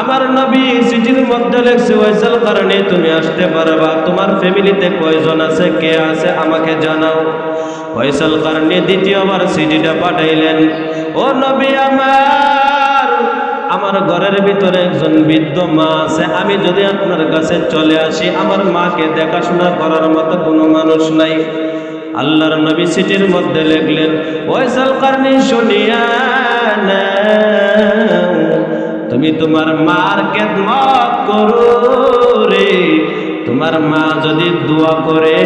আমার নবী চিঠির মধ্যে লিখছে ওয়াইসাল কারণে তুমি আসতে পারবা, তোমার ফ্যামিলিতে কয়জন আছে, কে আছে আমাকে জানাও। ওয়াইসাল কারণে দ্বিতীয়বার চিঠিটা পাঠাইলেন, ও নবী আমার ঘরের ভিতরে একজন বৃদ্ধ মা আছে, আমি যদি আপনার কাছে চলে আসি, আমার মাকে দেখাশোনা করার মতো কোনো মানুষ নাই। আল্লাহর নবী চিঠির মধ্যে লিখলেন, ওয়াইসাল কারনী শুনিয়া নাও, তুমি তোমার মার খেদমত করো রে। তোমার মা যদি দোয়া করে,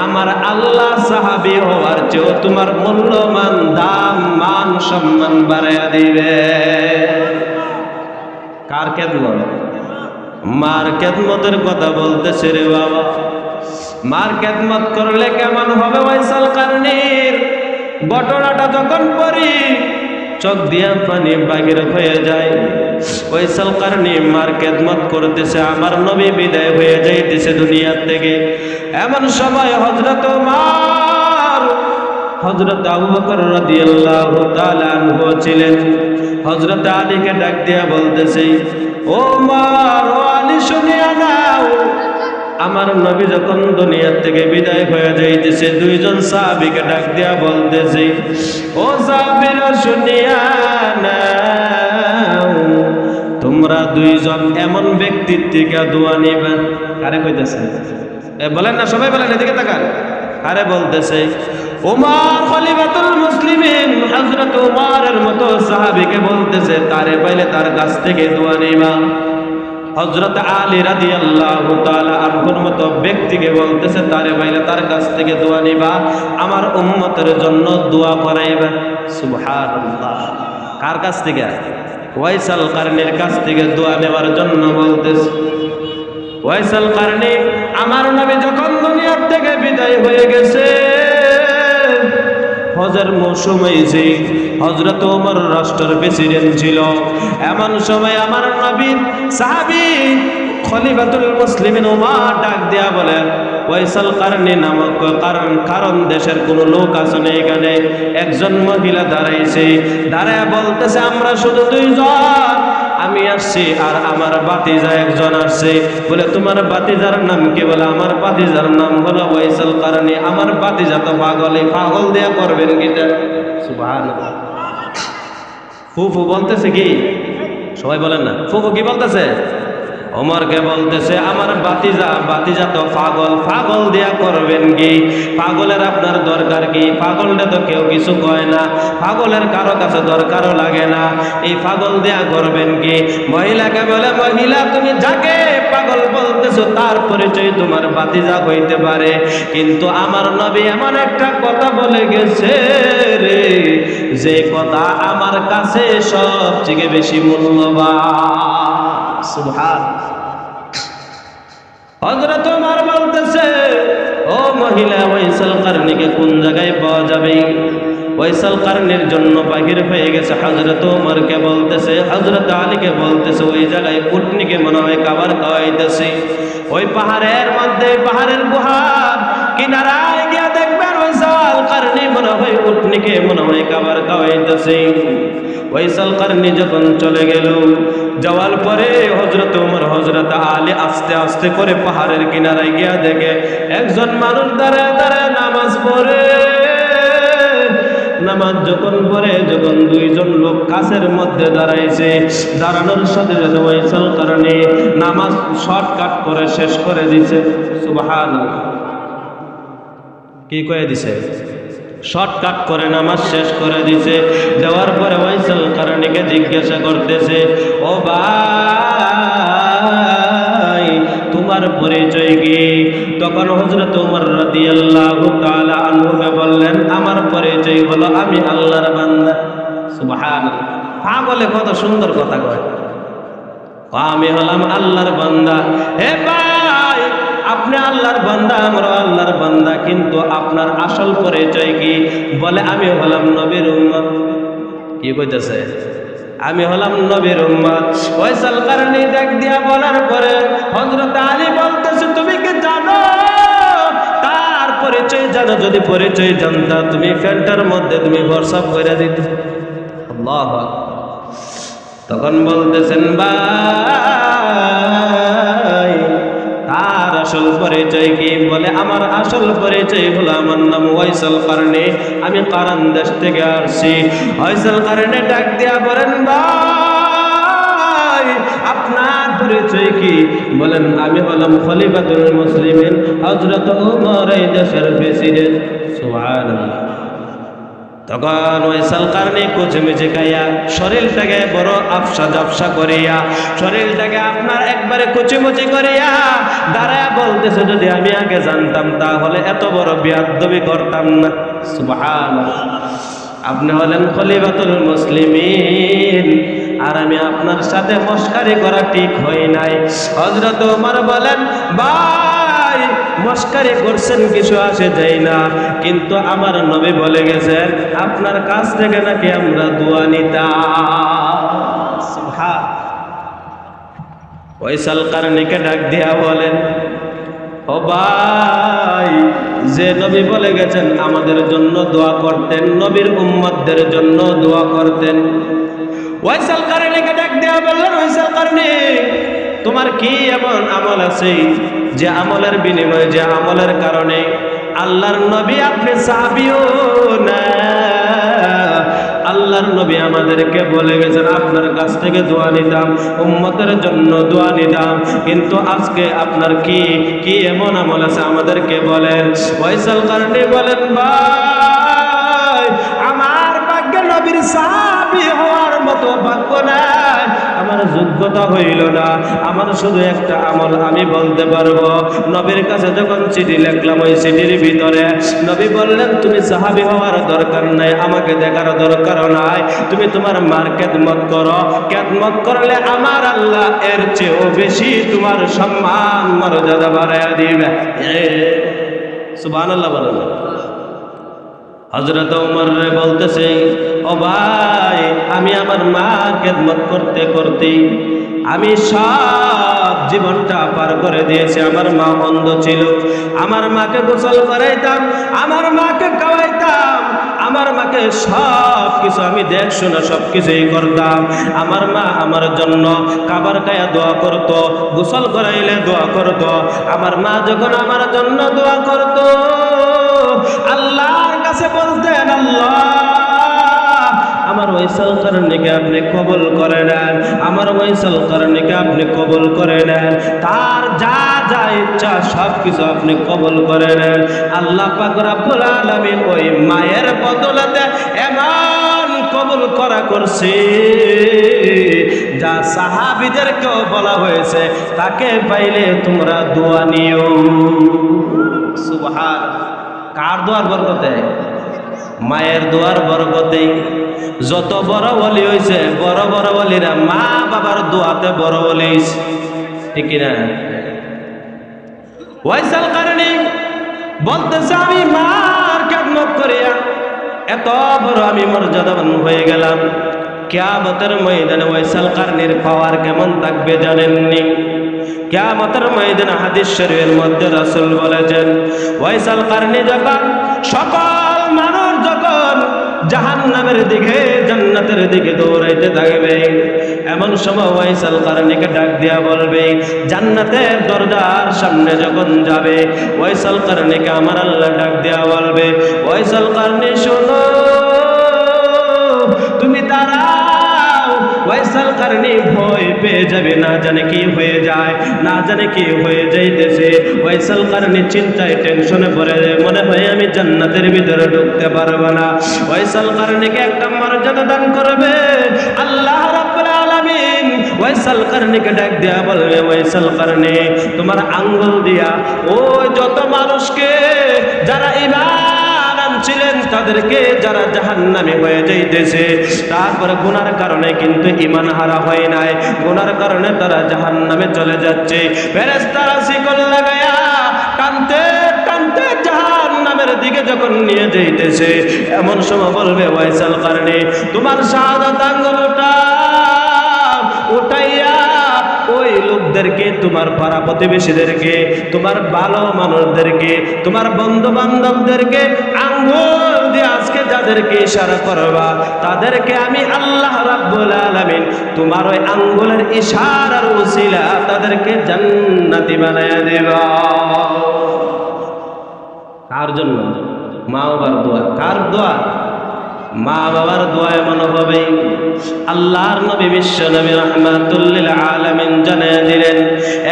আমার আল্লাহ সাহাবী হওয়ার চেয়েও তোমার মূল্যমান দাম মান সম্মান বাড়াইয়া দিবে। কার খেদমত? মার খেদমতের কথা বলতেছে রে বাবা। মার খেদমত করলে কেমন হবে ওয়াইসাল কারনীর ঘটনাটা যখন পড়ি চোখ দিয়া পানি বাহির হয়ে যায়। ওয়াইসাল কারনী মার খেদমত করতেছে, আমার নবী বিদায় হয়ে যাইতেছে দুনিয়া থেকে। এমন সময় হযরত ওমর, হযরত আবু বকর রাদিয়াল্লাহু তাআলা আনহু ছিলেন। হযরত আলীকে ডাক দিয়া বলতেছে, ও ওমর, ও আলী শুনিয়া নাও, আমার নবী যখন দুনিয়া থেকে বিদায় হয়ে যাইতেছে, দুইজন সাহাবীকে ডাক দিয়া বলতেছে, ও সাহাবীরা শুনিয়া নাও, তোমরা দুইজন এমন ব্যক্তির থেকে দোয়া নিবা। কারে কইতেছে? বলেন না, সবাই বলেন, এদিকে তাকান। কারে বলতেছে? ওমর খলিফাতুল মুসলিমিন হযরত ওমরের মতো সাহাবীকে বলতেছে, তারে পাইলে তার কাছ থেকে দোয়া নিবা। হযরত আলী রাদিয়াল্লাহু তাআলা আনহুর মতো ব্যক্তিকে বলতেছে, তারে পাইলে তার কাছ থেকে দোয়া নিবা, আমার উম্মতের জন্য দোয়া করাইবা। সুবহানাল্লাহ। কার কাছ থেকে? ওয়াইসাল কারনীর কাছ থেকে দোয়া নেওয়ার জন্য বলতেছে। ওয়াইসাল কারনী আমার নবী যখন দুনিয়া থেকে বিদায় হয়ে গেছে, হজের মৌসুমে যে হযরত ওমর রাষ্ট্রের প্রেসিডেন্ট ছিল, এমন সময় আমার নবীর সাহাবী খলিফাতুল মুসলিমিন ওমর ডাক দিয়া বলেন, ওয়াইসাল কারনী নামক কারণ দেশের কোন লোক আছে না, এখানে একজন মহিলা দাঁড়াইছে, দাঁড়ায় বলতেছে, আমরা শুধু দুইজন, আমি আসছি আর আমার বাতিজা একজন আসছে। বলে, তোমার বাতিজার নাম কি? বলে, আমার বাতিজার নাম হলো ওয়াইসাল কারনী। আমার বাতিজা তো পাগল, এই পাগল দেয়া করবেন কিটা? সুবহানাল্লাহ। ফুফু বলতেছে কি? সবাই বলেন না, ফুফু কি বলতেছে? ওমরকে বলতেছে, আমার বাতিজা তো পাগল, পাগল দেয়া করবেন কি? পাগলের আপনার দরকার কি? পাগলটা তো কেউ কিছু কয় না, পাগলের কারো কাছে দরকারও লাগে না, এই পাগল দেয়া করবেন কি? মহিলাকে বলে, মহিলা, তুমি যাকে পাগল বলতেছো তার পরিচয় তোমার বাতিজা হইতে পারে, কিন্তু আমার নবী এমন একটা কথা বলে গেছে রে, যে কথা আমার কাছে সবচেয়ে বেশি মূল্যবান। সুবহানাল্লাহ। হযরত ওমর বলতেছে, ও মহিলা, ওয়াইসাল কারনীকে কোন জায়গায় পাওয়া যাবে? ওয়াইসাল কারনীর জন্য বাহির হয়ে গেছে। হযরত ওমরকে বলতেছে, হযরত আলীকে বলতেছে, ওই জায়গায় উটনিকে মনে হয় খাবার খাওয়াইতেছে। ওই পাহাড়ের মধ্যে, পাহাড়ের গুহার কিনারায় গিয়া দেখবেন ওয়াইসাল কারনী মনে হয় উটনিকে মনে হয় খাবার খাওয়াইতেছে। ওয়াইসাল কারনী যখন চলে গেল, যাওয়ার পরে হযরত ওমর, হযরত আলী আস্তে আস্তে করে পাহাড়ের কিনারায় গিয়া দেখে একজন মানুষ দাঁড়ায় দাঁড়ায় নামাজ পড়ে। নামাজ যখন পড়ে, যখন দুইজন লোক কাছের মধ্যে দাঁড়াইছে, দাঁড়ানোর সাথে সাথে ওয়াইসাল কারনী নামাজ শর্টকাট করে শেষ করে দিছে। সুবহানাল্লাহ। কি কয়ে দিছে? শর্টকাট করে নামাজ শেষ করে দিছে। যাওয়ার পরে ওয়াইসাল কারনীকে জিজ্ঞাসা করতেছে, ও ভাই, তোমার পরিচয় কি? তখন হযরত ওমর রাদিয়াল্লাহু তাআলা আনহুকে বললেন, আমার পরিচয় হলো আমি আল্লাহর বান্দা। সুবহানাল্লাহ। পাগলে কত সুন্দর কথা কয়, আমি হলাম আল্লাহর বান্দা। হে ভাই, আপনি আল্লাহর বান্দা, আমরা আল্লাহর বান্দা, কিন্তু আপনার আসল পরিচয় কি? বলে, আমি হলাম নবীর উম্মত। কি কইতেছে? আমি হলাম নবীর উম্মত। ওয়াইসাল কারনী ডাক দিয়া বলার পরে হযরত আলী বলতেছে, তুমি কি জানো তার পরিচয়? জানো? যদি পরিচয় জানতা তুমি ফ্যানটার মধ্যে তুমি হোয়াটসঅ্যাপ করে দিতে। আল্লাহু আকবার। তখন বলতেছেন, ভাই, তার আসল পরিচয় কি? বলে, আমার আসল পরিচয় হলো, আমার নাম ওয়াইসাল কারনী, আমি কারান দেশ থেকে আসছি। ওয়াইসাল কারনী ডাক দিয়া বলেন, ভাই, আপনার পরিচয় কি? বলেন, আমি হলাম খলিফাতুল মুসলিমিন হযরত ওমর, এই দেশের প্রেসিডেন্ট। সুবহানাল্লাহ। তখন ওয়াইসাল কারনী কুচমিচি খাইয়া, শরীরটাকে বড় আফসা জাফসা করিয়া, শরীরটাকে আপনার একবারে কুচিমুচি করিয়া দাঁড়ায় বলতেছে, যদি আমি আগে জানতাম তাহলে এত বড় বিয়াদবি করতাম না। সুবহানাল্লাহ। আপনি হলেন খলিফাতুল মুসলিমিন, আর আমি আপনার সাথে মস্কারি করা ঠিক হয় নাই। হযরত ওমর বলেন, ভাই, ভাই মস্কারি করছেন কিছু আসে যায় না, কিন্তু আমার নবী বলে গেছেন আপনার কাছ থেকে নাকি আমরা দোয়া নিতাম। সুবহান। ওয়াইসাল কারনীকে ডাক দিয়া বলেন, ও ভাই, যে নবী বলে গেছেন আমাদের জন্য দোয়া করতেন, নবীর উম্মতদের জন্য দোয়া করতেন। ওয়াইসাল কারনীকে ডাক দিয়া বললেন, ওয়াইসাল কারনী, তোমার কি এমন আমল আছে যে আমলের বিনিময়ে, যে আমলের কারণে আল্লাহর নবী, আপনি সাহাবীও না, আল্লাহর নবী আমাদেরকে বলে গেছেন আপনার কাছ থেকে দোয়া নিতাম, উম্মতের জন্য দোয়া নিতাম, কিন্তু আজকে আপনার কি কি এমন আমল আছে আমাদেরকে বলেন। ওয়াইসাল কারনী বলেন, ভাই আমার ভাগ্যে নবীর সাহাবী হওয়ার মতো ভাগ্য নাই, আমার যোগ্যতা হইল না, আমার শুধু একটা আমল আমি বলতে পারবো। নবীর কাছে যখন চিঠি লিখলাম, ওই চিঠির ভিতরে নবী বললেন তুমি সাহাবী হওয়ার দরকার নাই, আমাকে দেখার দরকার নাই, তুমি তোমার মার খেদমত করো, খেদমত করলে আমার আল্লাহ এর চেয়েও বেশি তোমার সম্মান মর্যাদা বাড়াইয়া দিবে। সুবহানাল্লাহ বলেন। হযরত ওমর বলতেছে, ও ভাই, আমি আমার মা খেদমত করতে করতে আমি সব জীবনটা পার করে দিয়েছি। আমার মা অন্ধ ছিল, আমার মাকে গোসল করাইতাম, আমার মাকে খাওয়াইতাম, আমার মাকে সব কিছু আমি দেখশোনা সব কিছুই করতাম। আমার মা আমার জন্য খাবার খাইয়া দোয়া করত, গোসল করাইলে দোয়া করত। আমার মা যখন আমার জন্য দোয়া করত, আল্লাহর কাছে বলতেন, আল্লাহ আমার ওয়াইসাল কারনীকে আপনি কবুল করে নেন, আমার ওয়াইসাল কারনীকে আপনি কবুল করে নেন, তার যা যা ইচ্ছা সব কিছু আপনি কবুল করে নেন। আল্লাহ পাক রব্বুল আলামিন ওই মায়ের বদলাতে এমন কবুল করা করছে যা সাহাবীদেরকেও বলা হয়েছে তাকে পাইলে তোমরা দোয়া নিও। সুবহান। কার দোয়ার বরকতে? মায়ের দোয়ার বরকতে। যত বড় ওলি হয়েছে, বড় বড় ওলিরা মা বাবার দোয়াতে বড় ওলি হয়েছে, ঠিক কিনা? ওয়াইসাল কারনী বলতেছে, আমি মার খেদমত করিয়া এত বড় আমি মর্যাদাবান হয়ে গেলাম। কিয়ামতের ময়দানে ওয়াইসাল কারনীর পাওয়ার কেমন থাকবে জানেননি? কিয়ামতের ময়দানে হাদিস শরীফের মধ্যে রাসূল বলেছেন, ওয়াইসাল কারনী যখন, সকল মানুষ যখন জাহান্নামের দিকে জান্নাতের দিকে দৌড়াইতে থাকবে, এমন সময় ওয়াইসাল কারনীকে ডাক দিয়া বলবে, জান্নাতের দরজার সামনে যখন যাবে, ওয়াইসাল কারনীকে আমার আল্লাহ ডাক দিয়া বলবে, ওয়াইসাল কারনী শোনো, তুমি দাঁড়াও। ওয়াইসাল কারনী ভয় পেয়ে যাবে, না জানে কি হয়ে যায়, না জানে কি হয়ে যাইতেছে। ওয়াইসাল কারনী চিন্তায় টেনশনে পড়ে যায়, মনে হয় আমি জান্নাতের ভিতরে ঢুকতে পারবো না। ওয়াইসাল কারনীকে একটা মর্যাদা দান করবে আল্লাহ রাব্বুল আলামিন। ওয়াইসাল কারনীকে ডাক দিয়া বলবে, ওয়াইসাল কারনী তোমার আঙ্গুল দিয়া ওই যত মানুষকে যারা ঈমান আনছিলেন তাদেরকে যারা জাহান্নামী হয়ে যাইতেছে, তারপরে গুনার কারণে কিন্তু ঈমান হারা হয় নাই, গুনার কারণে তারা জাহান্নামে চলে যাচ্ছে, ফেরেশতারা শিকল লাগায়া টানতে টানতে জাহান্নামের দিকে যখন নিয়ে যাইতেছে, এমন সময় বলবে ওয়াইসাল কারনী তোমার শাহাদাত আঙ্গুলটা উঠাইয়া ওই লোকদেরকে, তোমার পাড়া প্রতিবেশীদেরকে, তোমার ভালো মানুষদেরকে, তোমার বন্ধু বান্ধবদেরকে আঙ্গুল দিয়ে আজকে যাদেরকে ইশারা করবা তাদেরকে আমি আল্লাহ রাব্বুল আলামিন তোমার ওই আঙ্গুলের ইশারার উসিলা তাদেরকে জান্নাতি বানায়া দেব। কার জন্য? মা বাবার দোয়া। কার দোয়া? মা বাবার দোয়া এমন হবে। আল্লাহর নবী বিশ্ব নবী রাহমাতুল লিল আলামিন জানিয়ে দিলেন,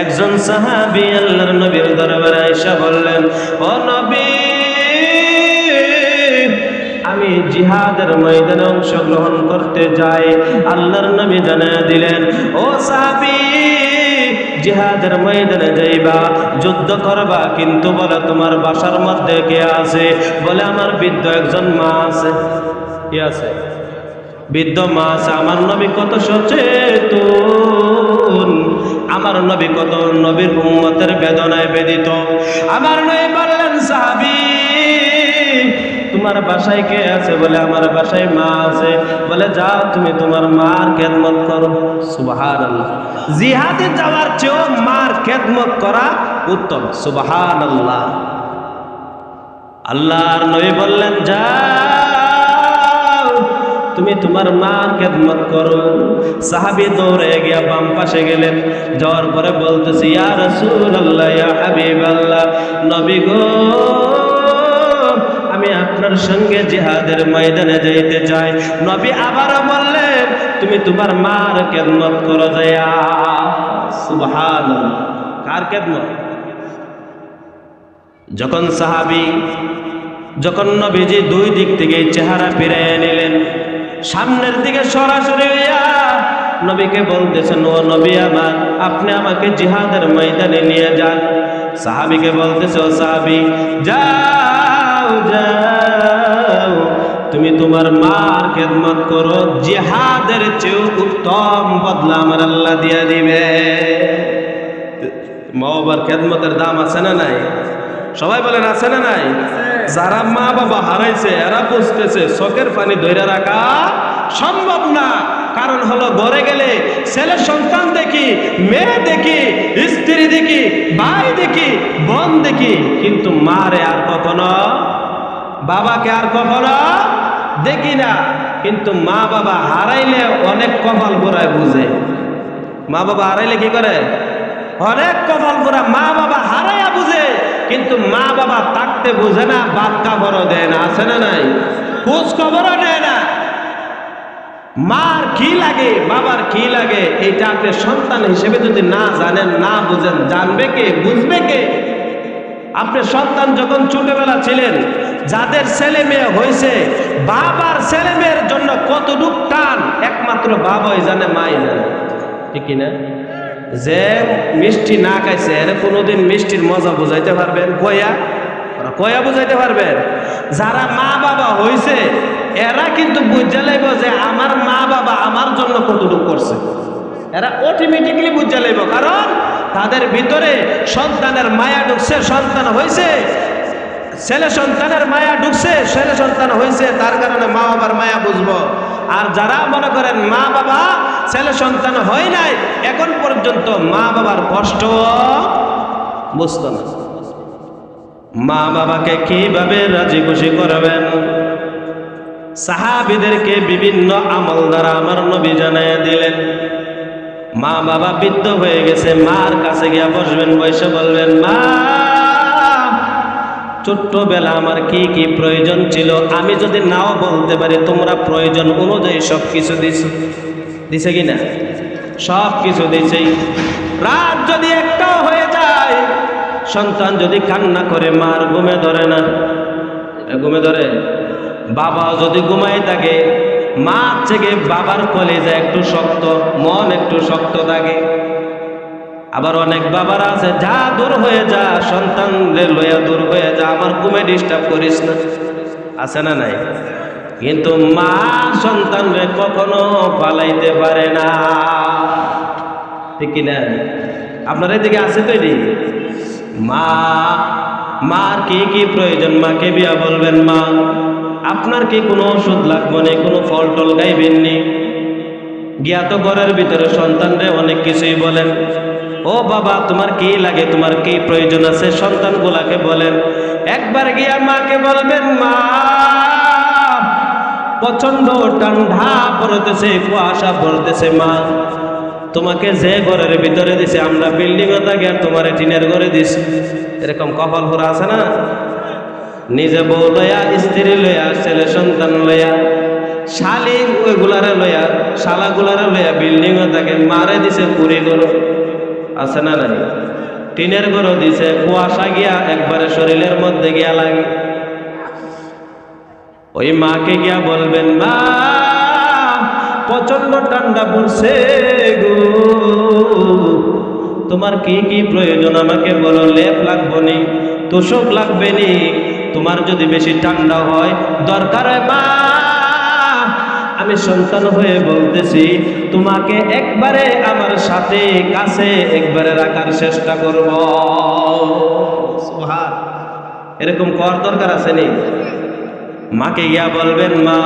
একজন সাহাবী আল্লাহর নবীর দরবারে এসে বললেন, ও নবী, আমি জিহাদের ময়দানে অংশগ্রহণ করতে যাই। আল্লাহর নবী জানিয়ে দিলেন, ও সাহাবী, জিহাদের ময়দানে যাইবা, যুদ্ধ করবা, কিন্তু বলে তোমার বাসার মধ্যে কে আছে? বলে আমার বৃদ্ধ একজন মা আছে। কি আছে? বৃদ্ধ মা আছে। আমার নবী কত সচেতন, আমার নবী কত নবীর উম্মতের বেদনায় বেদিত। আমার নবী বললেন, সাহাবী তোমার বাসায় কে আছে? বলে আমার বাসায় মা আছে। বলে যাও তুমি তোমার মার খেদমত করো। সুবহানাল্লাহ। জিহাদে যাওয়ার চেয়েও মার খেদমত করা উত্তম। সুবহানাল্লাহ। আল্লাহর নবী বললেন, যাও তুমি তোমার মার খেদমত করো। সাহাবী দৌড়ে গিয়া বাম পাশে গেলেন। যাওয়ার পরে বলতেছি, ইয়া রাসূলুল্লাহ, ইয়া হাবিবাল্লাহ, নবী গো আমি আপনার সঙ্গে জিহাদের ময়দানে যাইতে চাই। নবী আবারও বললেন, তুমি তোমার মার খেদমত করো যায়া। সুবহানাল্লাহ। কার খেদমত? যখন সাহাবী যখন নবীজি দুই দিক থেকে চেহারা ফিরিয়ে নিলেন, সামনের দিকে সরাসরি হইয়া নবীকে বলতেছেন, ও নবী আমার, আপনি আমাকে জিহাদের ময়দানে নিয়ে যান। সাহাবীকে বলতেছে, ও সাহাবী যাও যাও তুমি তোমার মার খেদমত করো, জিহাদের চেয়েও উত্তম বদলা আমার আল্লাহ দিয়ে দিবে। মা বাবার খেদমতের দাম আছে না নাই? সবাই বলেন আছে না নাই? যারা মা বাবা হারাইছে এরা বুঝতেছে চোখের পানি ধরে রাখা সম্ভব না। কারণ হলো ঘরে গেলে ছেলে সন্তান দেখি, মেয়ে দেখি, স্ত্রী দেখি, ভাই দেখি, বোন দেখি, কিন্তু মারে আর কখনো, বাবাকে আর কখনো দেখি না। কিন্তু মা বাবা হারাইলে অনেক কপাল পোড়ায় বুঝে। মা বাবা হারাইলে কি করে? অনেক কপাল পোড়া। মা বাবা হারাইয়া বুঝে, কিন্তু মা বাবা থাকতে বুঝে না, বাদ খবরও দেয় না। আছে না নাই? খোঁজ খবরও নেয় না। মার কি লাগে, বাবার কি লাগে, এইটা আপনি সন্তান হিসেবে যদি না জানেন, না বুঝেন, জানবে কে, বুঝবে কে? আপনি সন্তান যখন ছোটবেলা ছিলেন, যাদের ছেলে মেয়ে হয়েছে, বাবার ছেলে মেয়ের জন্য কতটুক টান একমাত্র বাবাই জানে, মাই জানে, ঠিক কিনা? যে মিষ্টি না খাইছে এর কোনোদিন মিষ্টির মজা বুঝাইতে পারবেন? কয়া বুঝাইতে পারবেন? যারা মা বাবা হয়েছে এরা কিন্তু বুঝে লাইব যে আমার মা বাবা আমার জন্য কতটুকু করছে। এরা অটোমেটিকলি বুঝে লাইব, কারণ তাদের ভিতরে সন্তানের মায়া ঢুকছে, সন্তান হয়েছে, ছেলে সন্তানের মায়া ঢুকছে, ছেলে সন্তান হয়েছে, তার কারণে মা বাবার মায়া বুঝবো। আর যারা মনে করেন মা বাবা ছেলে সন্তান হয় নাই, এখন পর্যন্ত মা বাবার কষ্ট বুঝতো না। মা বাবাকে কিভাবে রাজি খুশি করবেন? সাহাবীদেরকে বিভিন্ন আমল দ্বারা আমার নবী জানাইয়া দিলেন। মা বাবা বৃদ্ধ হয়ে গেছে, মার কাছে গিয়া বসবেন, বসে বলবেন, মা ছোট্টবেলা আমার কি কি প্রয়োজন ছিল আমি যদি নাও বলতে পারি, তোমরা প্রয়োজন অনুযায়ী সব কিছু দিছে কিনা? সব কিছু দিছে। রাত যদি একটাও হয়ে যায়, সন্তান যদি কান্না করে, মার ঘুমে ধরে না, ঘুমে ধরে। বাবা যদি ঘুমাই থাকে, মা থেকে বাবার কলেজা একটু শক্ত, মন একটু শক্ত থাকে। আবার অনেক বাবারা আছে, যা দূর হয়ে যা, সন্তান লইয়া দূর হয়ে যা, আমার ঘুমে ডিস্টার্ব করিস না। আছে না নাই? কিন্তু মা সন্তানরে কখনো পালাইতে পারে না, ঠিক কিনা? আপনার এদিকে আছে তৈরি? মার কি কি প্রয়োজন মাকে বিয়া বলবেন, মা আপনার কি কোনো ওষুধ লাগবে না, কোনো ফল টল গাইবেননি? জ্ঞাত ঘরের ভিতরে সন্তানরে অনেক কিছুই বলেন, ও বাবা তোমার কি লাগে, তোমার কি প্রয়োজন আছে, সন্তানগুলাকে বলেন। একবার গিয়া মাকে বলবেন, মা প্রচন্ড ঠান্ডা পড়তেছে, কুয়াশা পড়তেছে, মা তোমাকে যে ঘরের ভিতরে দিছে, আমরা বিল্ডিং এ থাকি আর তোমার টিনের ঘরে দিছি। এরকম কপাল পোড়া আছে না? নিজে বউ লইয়া, স্ত্রী লইয়া, ছেলে সন্তান লইয়া, শালি ওইগুলারে লইয়া, শালাগুলারে লইয়া বিল্ডিং এ থাকে, মারে দিছে পুরি ঘর। আছে না নাই? টিনের ঘর দিছে, কুয়াশা গিয়া একবারে শরীরের মধ্যে গিয়া লাগে। ওই মাকে গিয়া বলবেন, মা প্রচন্ড ঠান্ডা পড়ছে গো, তোমার কি কি প্রয়োজন আমাকে বলো, লেপ লাগবে নি, তোষক লাগবে নি, তোমার যদি বেশি ঠান্ডা হয় দরকার হয় মা আমি সন্তান হয়ে বলতেছি, তোমাকে একবারে আমার সাথে কাছে একবারে রাখার চেষ্টা করব। সুবহান। এরকম কর দরকার আছে নি? মাকে গিয়া বলবেন, মা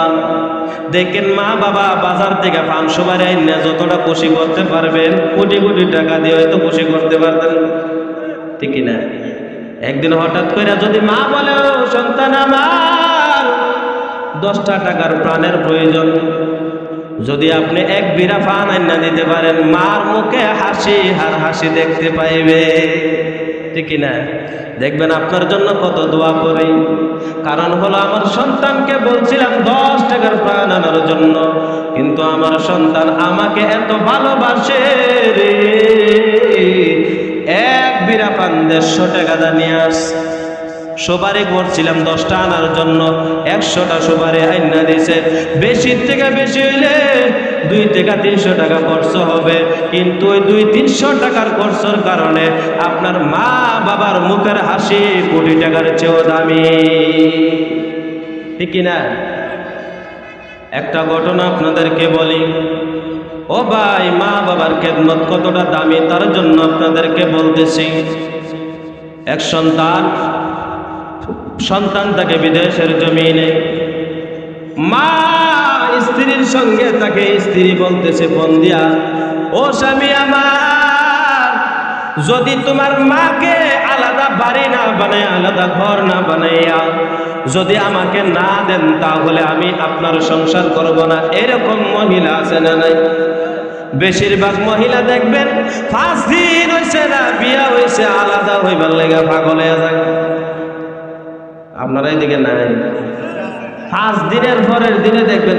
দেখেন, মা বাবা বাজার থেকে পান সুপারি আইনা যতটা খুশি করতে পারবেন, কোটি কোটি টাকা দিয়ে হয়তো খুশি করতে পারতেন, ঠিক না? একদিন হঠাৎ করে যদি মা বলে, ও সন্তান আমার 10টা টাকার প্রাণের প্রয়োজন, যদি আপনি এক বিড়া পান আইনা দিতে পারেন, মার মুখে হাসি আর হাসি দেখতে পাইবে, ঠিক না? দেখবেন আপনার জন্য কত দোয়া করি। কারণ হলো, আমার সন্তানকে বলছিলাম 10 টাকার প্রাণ আনার জন্য, কিন্তু আমার সন্তান আমাকে এত ভালোবাসে রে, এক বিড়া পান 150 টাকা দানিয়ে আস। সুপারি করছিলাম 10টা আনার জন্য, 100টা সুপারি আইনা দিছে। বেশির থেকে বেশি হইলে 2 থেকে 300 টাকা খরচ হবে, কিন্তু ওই 200-300 টাকার খরচের কারণে আপনার মা বাবার মুখের হাসি কোটি টাকার চেয়েও দামি, ঠিক না? একটা ঘটনা আপনাদেরকে বলি। ও ভাই, মা বাবার খেদমত কতটা দামি তার জন্য আপনাদেরকে বলতেছি। এক সন্তান তাকে বিদেশের জমিনে, মা স্ত্রীর সঙ্গে তাকে স্ত্রী বলতেছে ফোন দিয়া, ও স্বামী আমার, যদি তোমার মাকে আলাদা বাড়ি না বানাই, আলাদা ঘর না বানাইয়া যদি আমাকে না দেন, তাহলে আমি আপনার সংসার করব না। এরকম মহিলা আছে না নাই? বেশিরভাগ মহিলা দেখবেন 5 দিন হয়েছে না বিয়া হয়েছে, আলাদা হইবার লেগে পাগল হয়ে যায়। আপনারা এইদিকে নাই? 5 দিনের পরের দিনে দেখবেন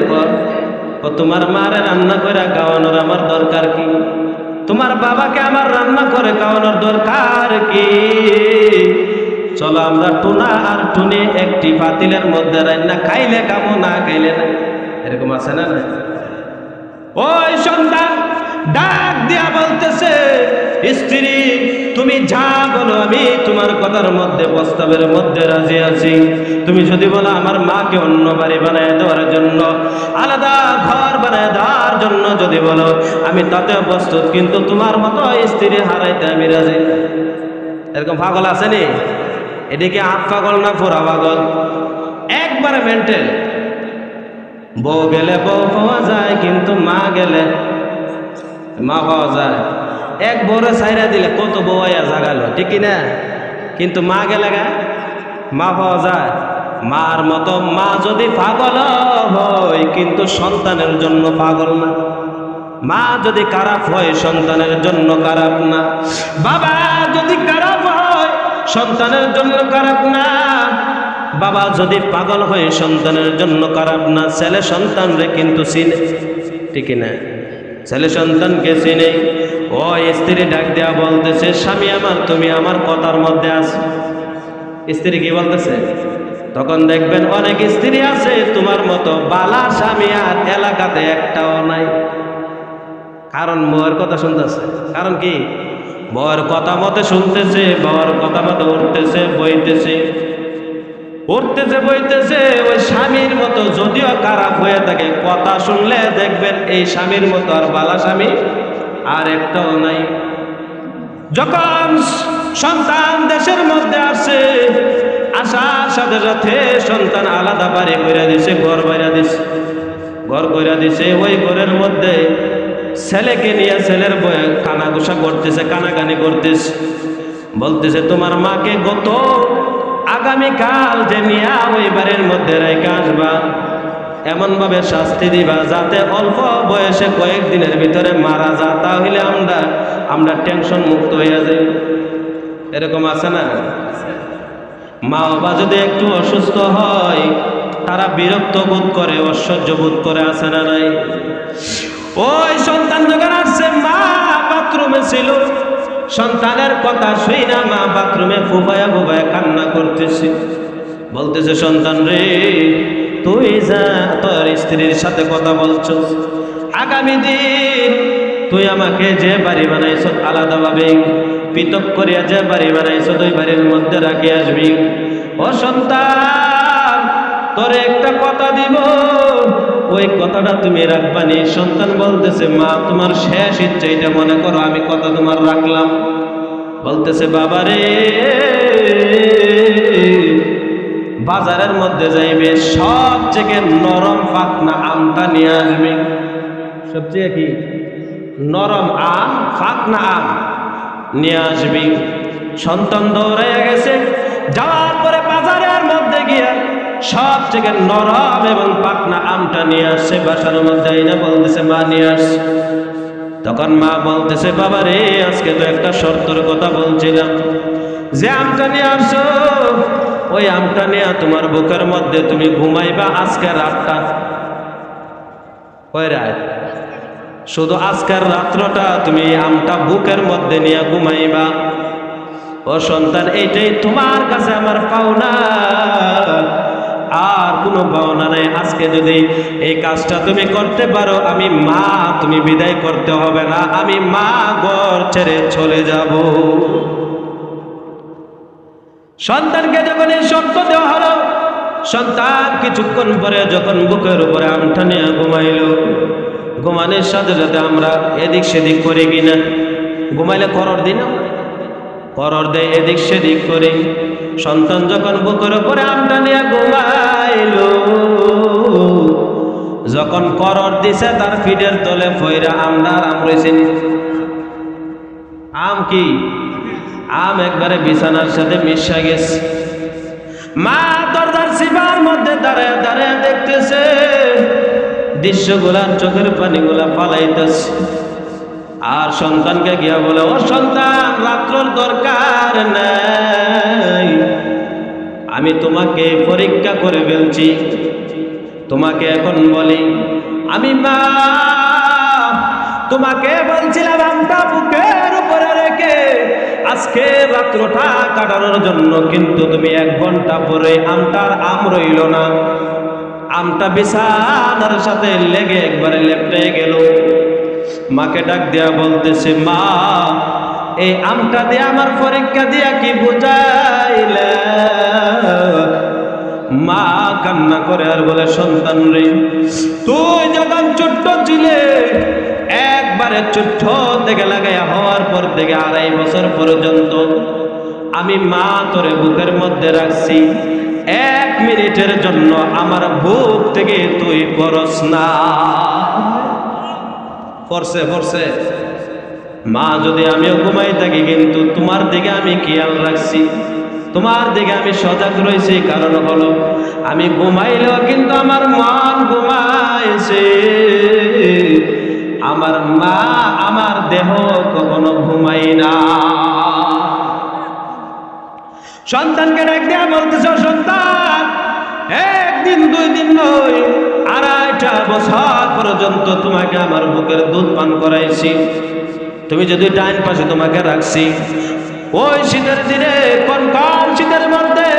তোমার মারে রান্না করে খাওয়ানোর আমার দরকার কি? তোমার বাবাকে আমার রান্না করে খাওয়ানোর দরকার কি? চলো আমরা টুনা আর টুনি একটি পাতিলের মধ্যে রান্না, খাইলে খাবো, না খাইলে না। এরকম আছে না? ওই সন্তান ডাক দিয়া বলতেছে, স্ত্রী তুমি যা বলো আমি তোমার কথার মধ্যে, প্রস্তাবের মধ্যে রাজি আছি। তুমি যদি বলো আমার মাকে অন্য বাড়ি বানায় দেওয়ার জন্য, আলাদা ঘর বানায় দেওয়ার জন্য যদি বলো, আমি তাতেও প্রস্তুত, কিন্তু তোমার মতো স্ত্রী হারাইতে আমি রাজি। এরকম পাগল আসেনি? এদিকে আপ পাগল না ফোরা পাগল? একবারে মেন্টেল। বউ গেলে বউ পাওয়া যায়, কিন্তু মা গেলে মা পাওয়া যায়। এক বউরে ছাইরা দিলে কত বউ আয়া জাগালো, ঠিক না? কিন্তু মা গেলে মা পাওয়া যায়। মার মতো মা যদি পাগল হয়, কিন্তু সন্তানের জন্য পাগল না। মা যদি খারাপ হয়, সন্তানের জন্য খারাপ না। বাবা যদি খারাপ হয়, সন্তানের জন্য খারাপ না। বাবা যদি পাগল হয়, সন্তানের জন্য খারাপ না। ছেলে সন্তানরে কিন্তু চিনে, ঠিক না? ছেলে সন্তানকে চিনে। ও স্ত্রী ডাক দেয়া বলতেছে, স্বামী আমার তুমি আমার কথার মধ্যে আছো। স্ত্রী কি বলতেছে? তখন দেখবেন অনেক স্ত্রী আছে তোমার মতো বালা স্বামী আর এলাকাতে একটাও নাই। কারণ বউয়ের কথা শুনতেছে। কারণ কি? বউয়ের কথা মতে শুনতেছে, বউয়ের কথা মতো উঠতেছে বইতেছে, উঠতেছে বইতেছে। ওই স্বামীর মতো যদিও খারাপ হয়ে থাকে, কথা শুনলে দেখবেন এই স্বামীর মতো আর বালা স্বামী আর একটাও নাই। যখন সন্তান দেশের মধ্যে আসে, আসার সাথে সাথে সন্তান আলাদা বাড়ি কইরা দিছে, ঘর বাইরা দিছে, ঘর কইরা দিছে। ওই ঘরের মধ্যে ছেলেকে নিয়ে ছেলের বয়ে কানাঘুষা করতেছে, কানাকানি করতেছে। বলতেছে তোমার মাকে গত আগামীকাল যে নিয়ে ওই বাড়ির মধ্যে রেখে আসবা, এমন ভাবে শাস্তি দিবা যাতে অল্প বয়সে কয়েকদিনের ভিতরে মারা যা, তাহলে আমরা টেনশন মুক্ত হয়ে যাই। এরকম আছে না? মা বাবা যদি একটু অসুস্থ হয়, তারা বিরক্ত বোধ করে, অসহ্য বোধ করে, আছে না নাই? ওই সন্তান যখন আসছে, মা বাথরুমে ছিল, সন্তানের কথা শুই না মা বাথরুমে ফুফায়া ফুফায়া কান্না করতেছে। বলতেছে সন্তান রে, তুই যা তোর স্ত্রীর সাথে কথা বলছো, আগামী দিন তুই আমাকে যে বাড়ি বানাইছ আলাদাভাবে পৃথক করিয়া যে বাড়ি বানাইছ তুই বাড়ির মধ্যে রাখি আসবি। ও সন্তান, তোরে একটা কথা দিব, ওই কথাটা তুমি রাখবানি। সন্তান বলতেছে, মা তোমার শেষ ইচ্ছা এটা মনে করো, আমি কথা তোমার রাখলাম। বলতেছে, বাবা রে, বাজারের মধ্যে যাইবে, সবচেয়ে নরম পাকনা আমটা নিয়ে আসবে। সবচেয়ে কি নরম আম, পাকনা আম নিয়ে আসবি। সন্তান দৌড়াইয়া গেছে, যাওয়ার পরে বাজারের মধ্যে গিয়া সবচেয়ে নরম এবং পাকনা আমটা নিয়ে আসছে। বাসার মধ্যে আইনা বলতেছে, মা নিয়ে আসছে। তখন মা বলতেছে, বাবা রে, আজকে তো একটা শর্তের কথা বলছিলাম, যে আমটা নিয়ে আসছো ওই আমটা নিয়ে তোমার বুকের মধ্যে তুমি ঘুমাইবা আজকের রাতটা। কয় রাত? শুধু আজকের রাত্রটা তুমি আমটা বুকের মধ্যে নিয়ে ঘুমাইবা। ও সন্তান, এইটাই তোমার কাছে আমার পাওনা, আর কোনো পাওনা নাই। আজকে যদি এই কাজটা তুমি করতে পারো, আমি মা, তুমি বিদায় করতে হবে না, আমি মা ঘর ছেড়ে চলে যাব। সন্তানকে যখন এই শর্ত দেওয়া হলো, সন্তান কিছুক্ষণ পরে যখন বুকের উপরে আমটা নিয়ে ঘুমাইল, ঘুমানোর সাথে সাথে আমরা এদিক সেদিক করি কিনা? ঘুমাইলে করর দিই না, করর দেয় এদিক সেদিক করি। সন্তান যখন বুকের উপরে আমটা নিয়ে ঘুমাইল, যখন করর দিছে তার পিঠের তলে ফইরা আমরা আম রয়েছে। আম কি? আম একবারে বিছানার সাথে মিশা গেছে। মা দরজার সিবার মধ্যে দাঁড়ায় দাঁড়ায় দেখতেছে, দৃশ্যগুলা, চোখের পানিগুলা পালাইতেছে। আর সন্তানকে গিয়া বলে, ও সন্তান, রাত্রর দরকার নাই, আমি তোমাকে পরীক্ষা করে ফেলছি। তোমাকে এখন বলি, আমি মা তোমাকে বলছিলাম আমটা বুকের উপরে রেখে আজকে রাত্রটা কাটানোর জন্য, কিন্তু তুমি 1 ঘন্টা পরে আমটার আম রইল না, আমটা বিছানার সাথে লেগে একবারে লেপটে গেল। মাকে ডাক দিয়া বলতেছে, মা, এই আমটা দিয়ে আমার পরীক্ষা দিয়া কি বুঝাইলে? মা কান্না করে আর বলে, সন্তান রে, তুই যখন ছোট্ট ছিলে, একবারে ছোট্ট থেকে লাগাইয়া হওয়ার পর থেকে 2.5 বছর পর্যন্ত আমি মা তোরে বুকের মধ্যে রাখছি, 1 মিনিটের জন্য আমার বুক থেকে তুই পরস না। পরছে মা, যদি আমিও ঘুমাই থাকি, কিন্তু তোমার দিকে আমি খেয়াল রাখছি, তোমার দিকে আমি সজাগ রয়েছি। কারণ হলো, আমি ঘুমাইলেও কিন্তু আমার মন ঘুমাইছে, আমার মা, আমার দেহ কখনো ঘুমাই না। সন্তানকে ডাক দেয়া বলতেছ, সন্তান, 1 দিন 2 দিন নয়, 2.5টা বছর পর্যন্ত তোমাকে আমার বুকের দুধ পান করাইছি। তুমি যদি ডাইন পাশে তোমাকে রাখছি, ওই শীতের দিনে কনকন শীতের মধ্যে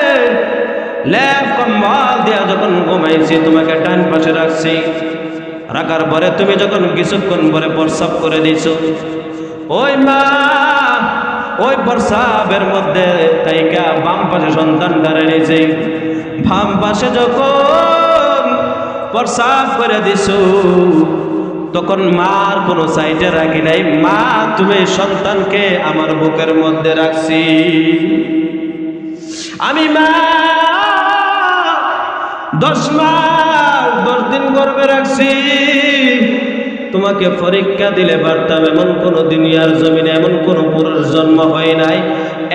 লেপ কম্বল দিয়া যখন ঘুমাইছি, তোমাকে ডাইন পাশে রাখছি। রাখার পরে তুমি যখন কিছুক্ষণ পরে প্রস্রাব করে দিছো, ওই মা ওই প্রস্রাবের মধ্যে তাইকা বাম পাশে সন্তান দাঁড়িয়ে নিয়েছে। বাম পাশে যখন প্রস্রাব করে দিছো, তখন মার কোনো সাইডে রাখি নাই, মা তুমি সন্তানকে আমার বুকের মধ্যে রাখছি। আমি মা 10 মাস 10 দিন গর্ভে রাখছি। তোমাকে পরীক্ষা দিলে পারতাম, এমন কোন দুনিয়ার জমিনে এমন কোন পুরুষ জন্ম হয় নাই,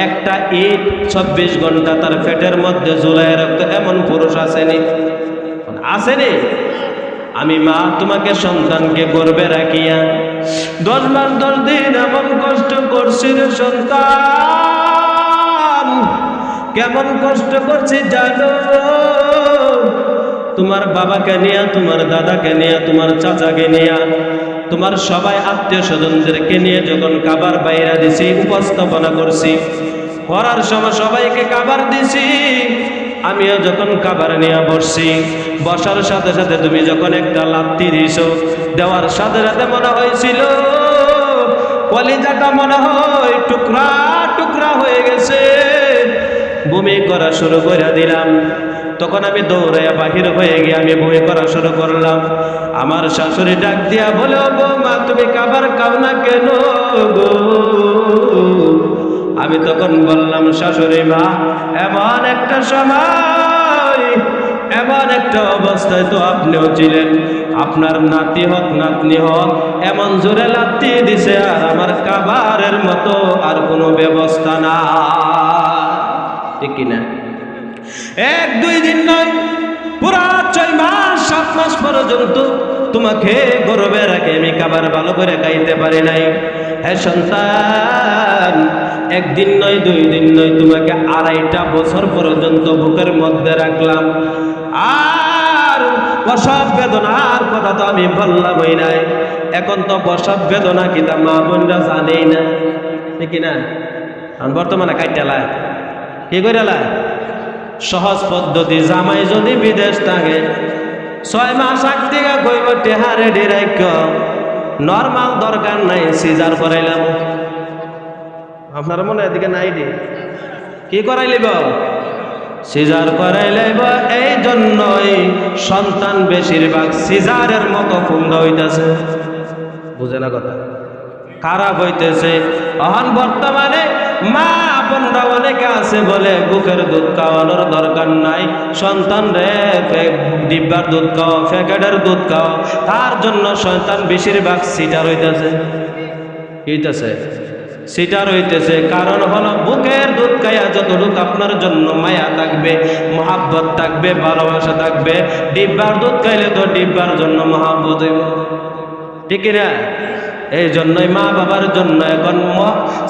একটা ইট 24 ঘন্টা তার পেটের মধ্যে ঝুলায় রাখতো, এমন পুরুষ আসেনি, আসেনি। আমি মা তোমাকে সন্তানকে গর্ভে রাখিয়া 10 মাস 10 দিন এমন কষ্ট করছি রে সন্তান, কেমন কষ্ট করছি জানো? তোমার বাবাকে নিয়া, তোমার দাদাকে নিয়া, তোমার চাচাকে নিয়া, তোমার সবাই আত্মীয় স্বজনদেরকে নিয়ে যখন খাবার বাইরা দিছি, উপস্থাপনা করছি, করার সময় সবাইকে খাবার দিছি, আমিও যখন খাবার নিয়ে বসছি, বসার সাথে সাথে তুমি যখন একটা লাত্তি দিছো, দেওয়ার সাথে সাথে মনে হয়েছিল কলিজাটা মনে হয় টুকরা টুকরা হয়ে গেছে, বমি করা শুরু করে দিলাম। তখন আমি দৌড়াইয়া বাহির হয়ে গিয়ে আমি বই করা শুরু করলাম। আমার শাশুড়ি ডাক দিয়া বলে, ও বৌমা তুমি খাবার খাও না কেন গো? আমি তখন বললাম, শাশুড়ি মা, এমন একটা সময়, এমন একটা অবস্থায় তো আপনিও ছিলেন, আপনার নাতি হোক নাতনি হোক এমন জোরে লাথি দিছে আর আমার খাবারের মতো আর কোনো ব্যবস্থা না, ঠিক কিনা? 1-2 দিন নয়, পুরা 6 মাস 7 মাস পর্যন্ত তোমাকে গর্বে রাখে আমি খাবার ভালো করে খাইতে পারি নাই। হ্যাঁ সন্তান, 1 দিন নয় 2 দিন নয়, তোমাকে 2.5টা বছর পর্যন্ত বুকের মধ্যে রাখলাম। আর প্রসব বেদনার কথা তো আমি বললামই নাই। এখন তো প্রসব বেদনা কি তা মা বোনরা জানেই না, ঠিক না? বর্তমানে কাইটালায় কি কইরালায় সহজ পদ্ধতি, জামাই যদি বিদেশ থাকে 6 মাস আগ থেকে কইব টেহা রেডি রাখ, নরমাল দরকার নাই, সিজার করাইলাম। আপনার মনে এদিকে নাই দি কি করাই লিব? সিজার করাই লাইব। এই জন্যই সন্তান বেশিরভাগ সিজারের মতো ফুন্ডা হইতেছে, বুঝে না কথা, খারাপ হইতেছে। এখন বর্তমানে মা বোনরা অনেকে আছে বলে বুকের দুধ খাওয়ানোর দরকার নাই, সন্তান রে ডিব্বার দুধ খাও, প্যাকেটের দুধ খাও। তার জন্য সন্তান বেশিরভাগ সিটার হইতেছে, হইতেছে সিটার হইতেছে। কারণ হলো বুকের দুধ খাইয়া যতটুকু আপনার জন্য মায়া থাকবে, মহাব্বত থাকবে, ভালোবাসা থাকবে, ডিব্বার দুধ খাইলে তো ডিব্বার জন্য মহাব্বত হইব, ঠিক না? এই জন্যই মা বাবার জন্য এখন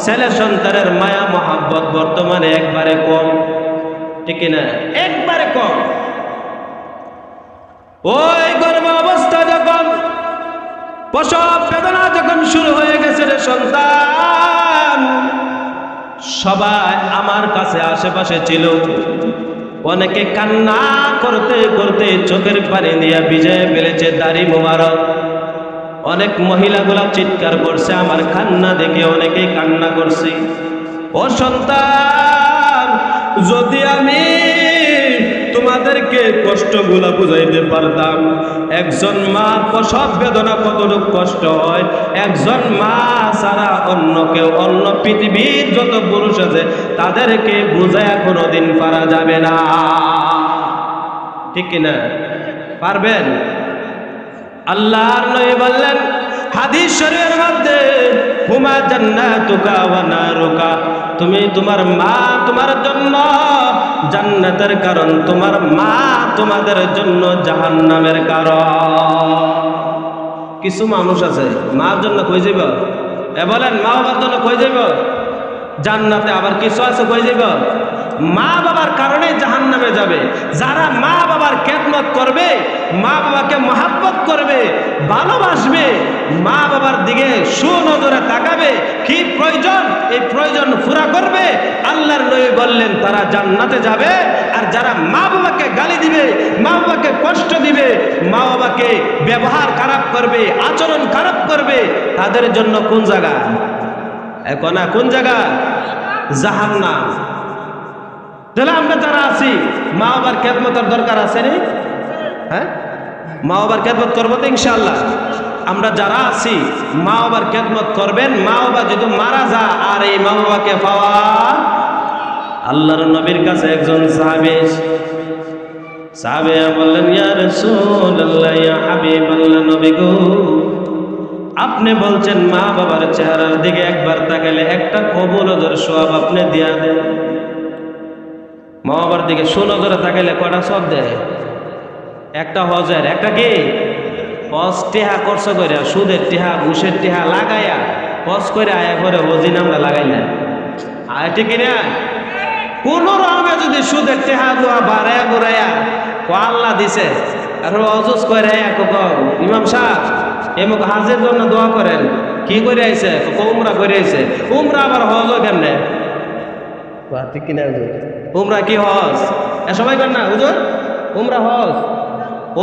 ছেলে সন্তানের মায়া মহাব্বত বর্তমানে একবারে কম, ঠিক না? একবারে কম। ওই গর্ভ অবস্থা যখন, প্রসব বেদনা যখন শুরু হয়ে গেছে রে সন্তান, সবাই আমার কাছে আশেপাশে ছিল, অনেকে কান্না করতে করতে চোখের পানি দিয়ে ভিজিয়ে ফেলেছে দাড়ি মোবারক। অনেক মহিলাগুলা চিৎকার করছে, আমার কান্না দেখে অনেকেই কান্না করছে। ও সন্তান, যদি আমি তোমাদেরকে কষ্টগুলা বুঝাইতে পারতাম, একজন মা প্রসব বেদনা কতটুকু কষ্ট হয়, একজন মা ছাড়া অন্য কেউ, অন্য পৃথিবীর যত পুরুষ আছে তাদেরকে বুঝায়া কোনোদিন পারা যাবে না, ঠিক কিনা? পারবেন? আল্লাহর নবী বললেন হাদিস শরীফের মধ্যে, হুমা জান্নাতুকা ওয়া নারুকা, তুমি তোমার মা তোমার জন্য জান্নাতের কারণ, তোমার মা তোমাদের জন্য জাহান্নামের কারণ। কিছু মানুষ আছে মার জন্য কই যাইব, বলেন মা বাবার জন্য কই যাইব জান্নাতে, আবার কিছু আছে কই যাইব মা বাবার কারণে জাহান্নামে যাবে। যারা মা বাবার খেদমত করবে, মা বাবাকে মহাব্বত করবে, ভালোবাসবে, মা বাবার দিকে সুনজরে তাকাবে, কি প্রয়োজন এই প্রয়োজন পুরা করবে, আল্লাহর নবী বললেন তারা জান্নাতে যাবে। আর যারা মা বাবাকে গালি দিবে, মা বাবাকে কষ্ট দিবে, মা বাবাকে ব্যবহার খারাপ করবে, আচরণ খারাপ করবে, তাদের জন্য কোন জায়গা? এখন কোন জায়গা? জাহান্নাম। তাহলে আমরা যারা আছি, মা বাবার খেদমতের দরকার আছে নি? হ্যাঁ, মা বাবার খেদমত করবো তো ইনশাআল্লাহ। আমরা যারা আছি মা বাবার খেদমত করবেন। মা বাবা যদি মারা যা আর এই মা বাবাকে পাওয়া, আল্লাহর নবীর কাছে একজন সাহাবী বললেন, ইয়া রাসূলুল্লাহ, ইয়া হাবিবাল্লাহ, নবী গো, আপনি বলছেন মা বাবার চেহারার দিকে একবার তাকালে একটা কবুলদের সওয়াব আপনি দিয়া দেন। মা বাবার দিকে সুনজরে তাকাইলে কয়টা সওয়াব দেয়? একটা হজের, একটা কি হজ টেহা খরচ করে, সুদের টেহা, ঘুষের টেহা লাগাইয়া হজ করে আয়া করে হজি নামটা লাগাইলেন, আর ঠিক না? কোন রকমে যদি সুদের টেহা দোয়া বাড়াইয়া ঘুরাইয়া আল্লাহ দিছে আর অজুজ করে, ইমাম সাহেব এমক হাজের জন্য দোয়া করেন, কি করে আইছে? উমরা করে আইছে। উমরা আবার হজ কেমনে? ঠিক কিনা? উমরা কি হজ? সবাই করেন না হুজুর? উমরা হজ,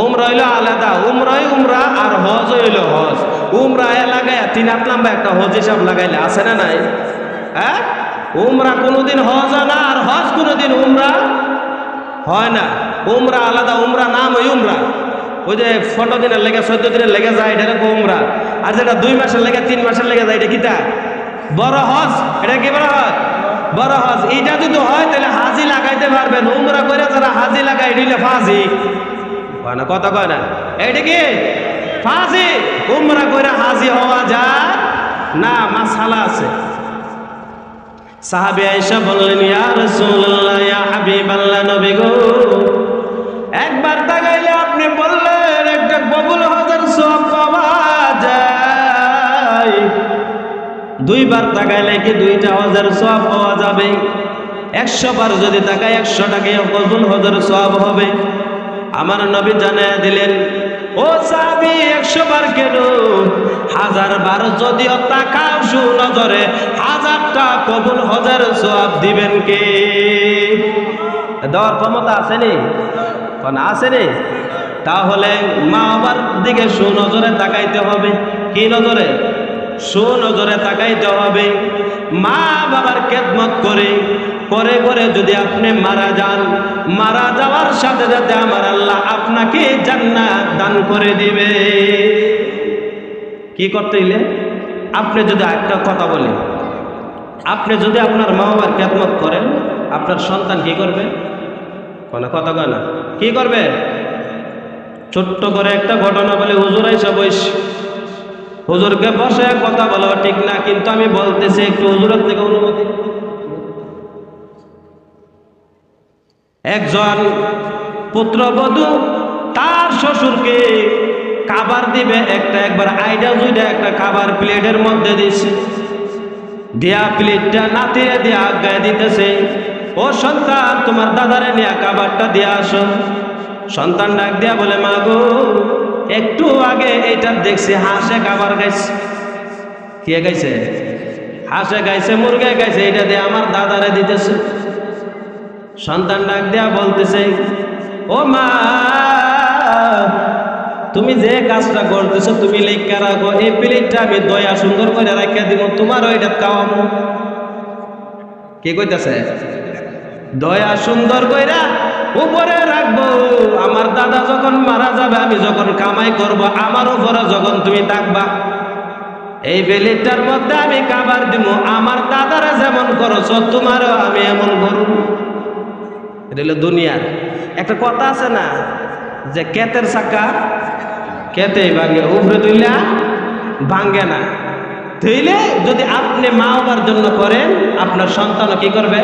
উমরা হইল আলাদা, উমরাই উমরা আর হজ হইল হজ। উমরা লাগাইয়া 3 হাত লম্বা একটা হজ হিসাব লাগাইলে আছে না নাই? হ্যাঁ, উমরা কোনোদিন হজ হয় না, আর হজ কোনোদিন উমরা হয় না। উমরা আলাদা, উমরা নাম ওই উমরা, ওই যে 14 দিনের লেগে 14 দিনের লেগে যায় এটা উমরা, আর যেটা 2 মাসের লেগে 3 মাসের লেগে যায় এটা কিটা বড় হজ। এটা কি বড় হজ? বড় হজ। এটা যদি হয় তাহলে হাজি লাগাইতে পারবেন। উমরা করে যারা হাজি লাগাই দিলে ফাজি না, কথা কয় না, এইটা কি ফাজি। উমরা করে হাজি হওয়া যায় না, মাসালা আছে। সাহাবী আয়েশা বললেন, ইয়া রাসূলুল্লাহ, ইয়া হাবিবাল্লাহ, নবী গো, একবার তাকাইলে আপনি বললেন একটা কবুল হজের সওয়াব পাওয়া যায়, 2 বার তাকাইলে কি 2টা হজের সওয়াব পাওয়া যাবে? 100 বার যদি তাকাই 100 টাকায় কবুল হজের সওয়াব হবে। আমার নবী জানায়া দিলেন, ও সাহাবী, 100 বার কেন, 1000 বার যদিও তাকাও সুনজরে, 1000টা কবুল হজের সওয়াব দিবেন কে? দেওয়ার ক্ষমতা আসেনি? কোন আসেনি? তাহলে মা বাবার দিকে সুনজরে তাকাইতে হবে। কি নজরে? সুনজরে তাকাইতে হবে। মা বাবার খেদমত করে করে করে যদি আপনি মারা যান, মারা যাওয়ার সাথে সাথে আমার আল্লাহ আপনাকে জান্নাত দান করে দিবে। কি করতে হইলে? আপনি যদি একটা কথা বলি, আপনি যদি আপনার মা বাবার খেদমত করেন, আপনার সন্তান কি করবে? কোনো কথা কয় না, কি করবে? ছোট্ট করে একটা ঘটনা বলে, হুজুর আইসা বইস, হুজুরকে বসে কথা বলা ঠিক না, কিন্তু আমি বলতেছি একটু হুজুরের থেকে অনুমতি। একজন পুত্রবধূ তার শ্বশুরকে খাবার দিবে, একবার আইডা জুইডা একটা খাবার প্লেটের মধ্যে দিছে, দিয়া প্লেটটা নাতিয়ে দিয়া আজ্ঞায় দিতেছে, ও সন্তান, তোমার দাদারে নিয়ে খাবারটা দিয়ে আসো। সন্তান ডাক দিয়া বলে, মা গো, একটু আগে এইটা দেখছি হাঁসে খাবার গাইছে। কে গাইছে? হাঁসে গাইছে, মুরগে গাইছে, এটা দিয়ে আমার দাদারে দিতেছে। সন্তান ডাক দিয়া বলতেছে, ও মা, তুমি যে কাজটা করতেছো তুমি লেখা রাখো, এই প্লেটটা আমি দয়া সুন্দর করে রাখিয়া দিব, তোমার ওইটা খাওয়াবো। কে কইতাছে? দয়া সুন্দর কইরা উপরে রাখবো, আমার দাদা যখন মারা যাবে, আমি যখন কামাই করব, আমার উপরে যখন তুমি থাকবা, এই প্লেটটার মধ্যে আমি খাবার দিব, আমার দাদারা যেমন করছো তোমারও আমি এমন করব। এটা হলো দুনিয়ার একটা কথা আছে না, যে ক্ষেতের চাকা ক্ষেতেই ভাঙে, উপরে তুইলা ভাঙে না। তুইলে যদি আপনি মা বাবার জন্য করেন, আপনার সন্তানও কি করবে?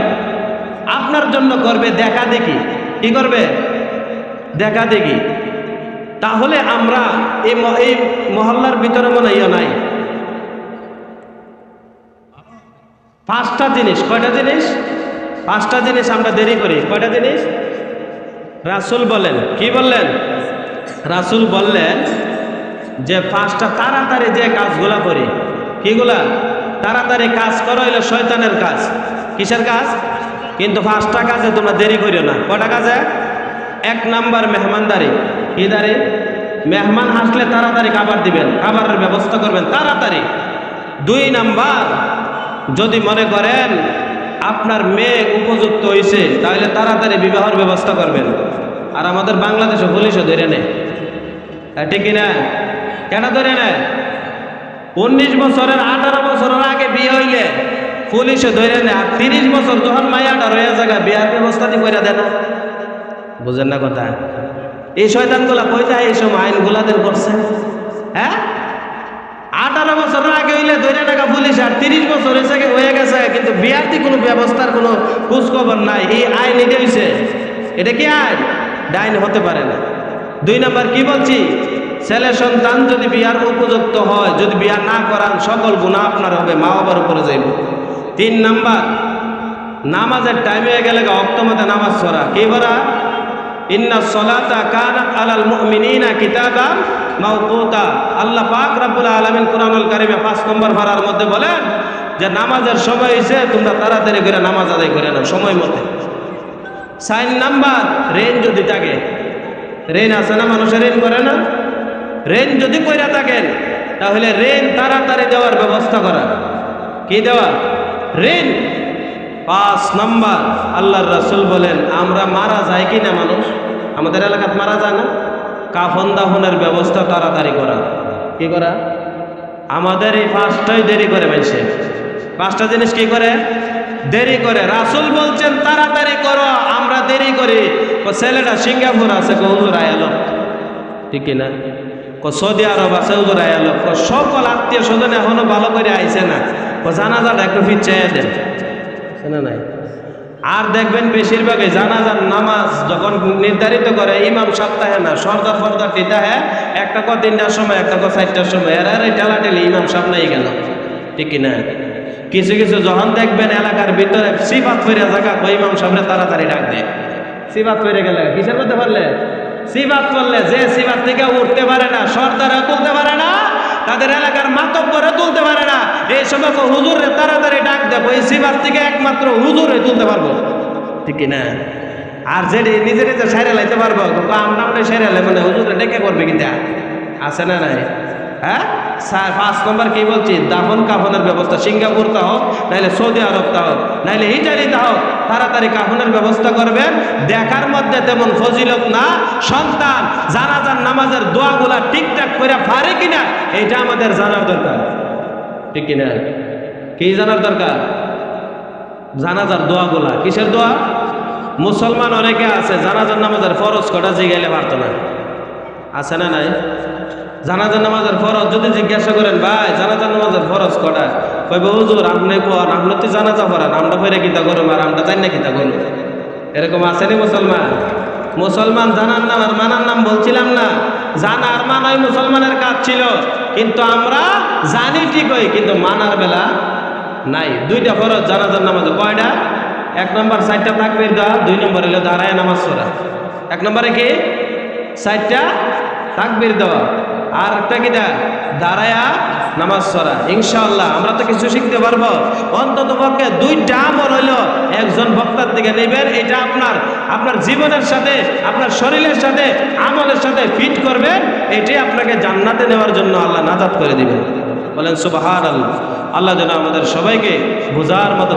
আপনার জন্য করবে। দেখা দেখি কি করবে? দেখা দেখি। তাহলে আমরা এই মহল্লার ভিতরে মনে হয় নাই 5টা জিনিস। কয়টা জিনিস? 5টা জিনিস আমরা দেরি করি। কয়টা জিনিস? রাসূল বলেন, কি বললেন? রাসূল বললেন যে 5টা তাড়াতাড়ি যে কাজগুলা করি। কিগুলা? তাড়াতাড়ি কাজ করা হইলো শয়তানের কাজ। কিসের কাজ? কিন্তু 5টা কাজে তোমরা দেরি করিও না। কয়টা কাজে? 1 নাম্বার মেহমানদারি। কি দাঁড়ি? মেহমান আসলে তাড়াতাড়ি খাবার দিবেন, খাবারের ব্যবস্থা করবেন তাড়াতাড়ি। 2 নাম্বার, যদি মনে করেন আপনার মেয়ে উপযুক্ত হয়েছে, তাহলে তাড়াতাড়ি বিবাহের ব্যবস্থা করবেন। আর আমাদের বাংলাদেশে পুলিশও ধরে নেয়, ঠিক কিনা? কেন ধরে নেয়? 19 বছরের 18 বছরের আগে বিয়ে হইলে পুলিশে ধরে নেয়, আর 30 বছর যখন মাইয়াটা রয়ে জায়গা বিয়ার ব্যবস্থা দিয়ে করে দেয় না। বুঝেন না কথা? এই শয়তানগুলা কই যায় এই সময় আইনগুলাদের করছে? হ্যাঁ, 18 বছরের আগে হইলে ধরে টাকা পুলিশ, আর 30 বছর হয়ে গেছে কিন্তু বিয়ারটি কোনো ব্যবস্থার কোনো খোঁজ খবর নাই। এই আইন এটা হইছে, এটা কি আইন? ডাইন হতে পারে না। 2 নাম্বার কি বলছি? ছেলে সন্তান যদি বিয়ার উপযুক্ত হয়, যদি বিয়া না করান, সকল গুনাহ আপনার হবে, মা বাবার উপরে যাইব। 3 নাম্বার, নামাজের টাইম হয়ে গেলে ওয়াক্ত মতে নামাজ পড়া। কি পড়া? ইন্নাস সালাতা কানাত আলাল মুমিনিনা কিতাবান মাওকুতা। আল্লাহ পাক রব্বুল আলামিন কুরআনুল কারীমে 5 নম্বর পারার মধ্যে বলেন যে নামাজের সময় হইছে, তোমরা তাড়াতাড়ি করে নামাজ আদায় করে নাও সময় মতে। 4 নাম্বার, রেন যদি থাকে, রেন আছে না, মানুষের রেন করে না? রেন যদি কইরা থাকেন, তাহলে রেন তাড়াতাড়ি দেওয়ার ব্যবস্থা করা। কি দেওয়া? রেন। 5 নাম্বার, আল্লাহর রাসূল বলেন আমরা মারা যায় কিনা মানুষ, আমাদের এলাকাত মারা যায় না, কাফন দাফনের ব্যবস্থা তাড়াতাড়ি করা। কি করা? আমাদের এই পাঁচটাই দেরি করে মানুষে, পাঁচটা জিনিস কি করে? দেরি করে। রাসূল বলছেন তাড়াতাড়ি করো, আমরা দেরি করি। ছেলেটা সিঙ্গাপুর আছে, হুজুর আয়ালো, ঠিক না? সৌদি আরব আছে, হুজুর আয়ালো। সকল আত্মীয় স্বজন এখনো ভালো করে আইছে না, জানাজাটা একটু ফিরচাইয়া দেন না নাই। আর দেখবেন বেশিরভাগই জানাজার নামাজ যখন নির্ধারিত করে ইমাম সপ্তাহে না, সর্দার ফর্দার টিটা হ্যাঁ, একটা ক 3টার সময়, একটা ক 4টার সময়, এরা ঠেলাঠেলি ইমাম সামনেই গেল, ঠিক না? কিছু কিছু যখন দেখবেন এলাকার ভিতরে সিফাত ফিরে জায়গা, ইমাম সামনে তাড়াতাড়ি ডাক দেয়। সিফাত ফিরে গেলে কিসের মধ্যে পারলে? সিফাত করলে যে সিফাত থেকে উঠতে পারে না, সর্দারও তুলতে পারে না, তাদের এলাকার মাতব্বরও তুলতে পারে না, এই সময় হুজুরে তাড়াতাড়ি ডাক দেবো, এই সিফাত থেকে একমাত্র হুজুরে তুলতে পারবো, ঠিক না? আর যেটি নিজে নিজে সাইরে লাইতে পারবো, আমরা সাইরে লাই মানে হুজুরে ডেকে করবে, কিন্তু আছে না নাই? হ্যাঁ, 5 নম্বর কি বলছি, দাফন কাফনের ব্যবস্থা। সিঙ্গাপুর তা হোক, নাইলে সৌদি আরব তা হোক, নাইলে ইটালিতে হোক, তাড়াতাড়ি কাফনের ব্যবস্থা করবেন। দেখার মধ্যে তেমন ফজিলত না, সন্তান জানাজার নামাজের দোয়াগুলা ঠিকঠাক করে পারে কিনা এটা আমাদের জানার দরকার, ঠিক কিনা? কি জানার দরকার? জানাজার দোয়াগুলা। কিসের দোয়া? মুসলমান অনেকে আছে জানাজার নামাজের ফরজ কটা জিগাইলে পারতো না, আছে না নাই? জানাজার নামাজের ফরজ যদি জিজ্ঞাসা করেন, ভাই জানাজার নামাজের ফরজ কটা, কইবে হুজুর আপনি কোন, আপনি তো জানাজা পড়ান, আমরা পড়ে কিতা করুম আর আমরা জানি না কিতা করুম। এরকম আসেনি মুসলমান? মুসলমান জানার নাম আর মানার নাম বলছিলাম না, জানা আর মানাই মুসলমানের কাজ ছিল, কিন্তু আমরা জানি ঠিকই, কিন্তু মানার বেলা নাই। 2টা ফরজ জানাজার নামাজে। কয়টা? 1 নম্বর 4টা তাকবীর দেওয়া, 2 নম্বর হলো দাঁড়ায় নামাজ পড়া। 1 নম্বরে কি? 4টা তাকবীর দেওয়া, আর একটা কিটা? দাঁড়ায়া নামাজ পড়া। ইনশাআল্লাহ আমরা তো কিছু শিখতে পারবো। অন্তত পক্ষে 2টা আমল হইলো একজন বক্তার দিকে নেবেন, এটা আপনার জীবনের সাথে, আপনার শরীরের সাথে, আমলের সাথে ফিট করবেন, এটাই আপনাকে জান্নাতে নেওয়ার জন্য আল্লাহ নাজাত করে দিবেন। বলেন সুবহানাল্লাহ। আল্লাহ যেন আমাদের সবাইকে বোঝার মতো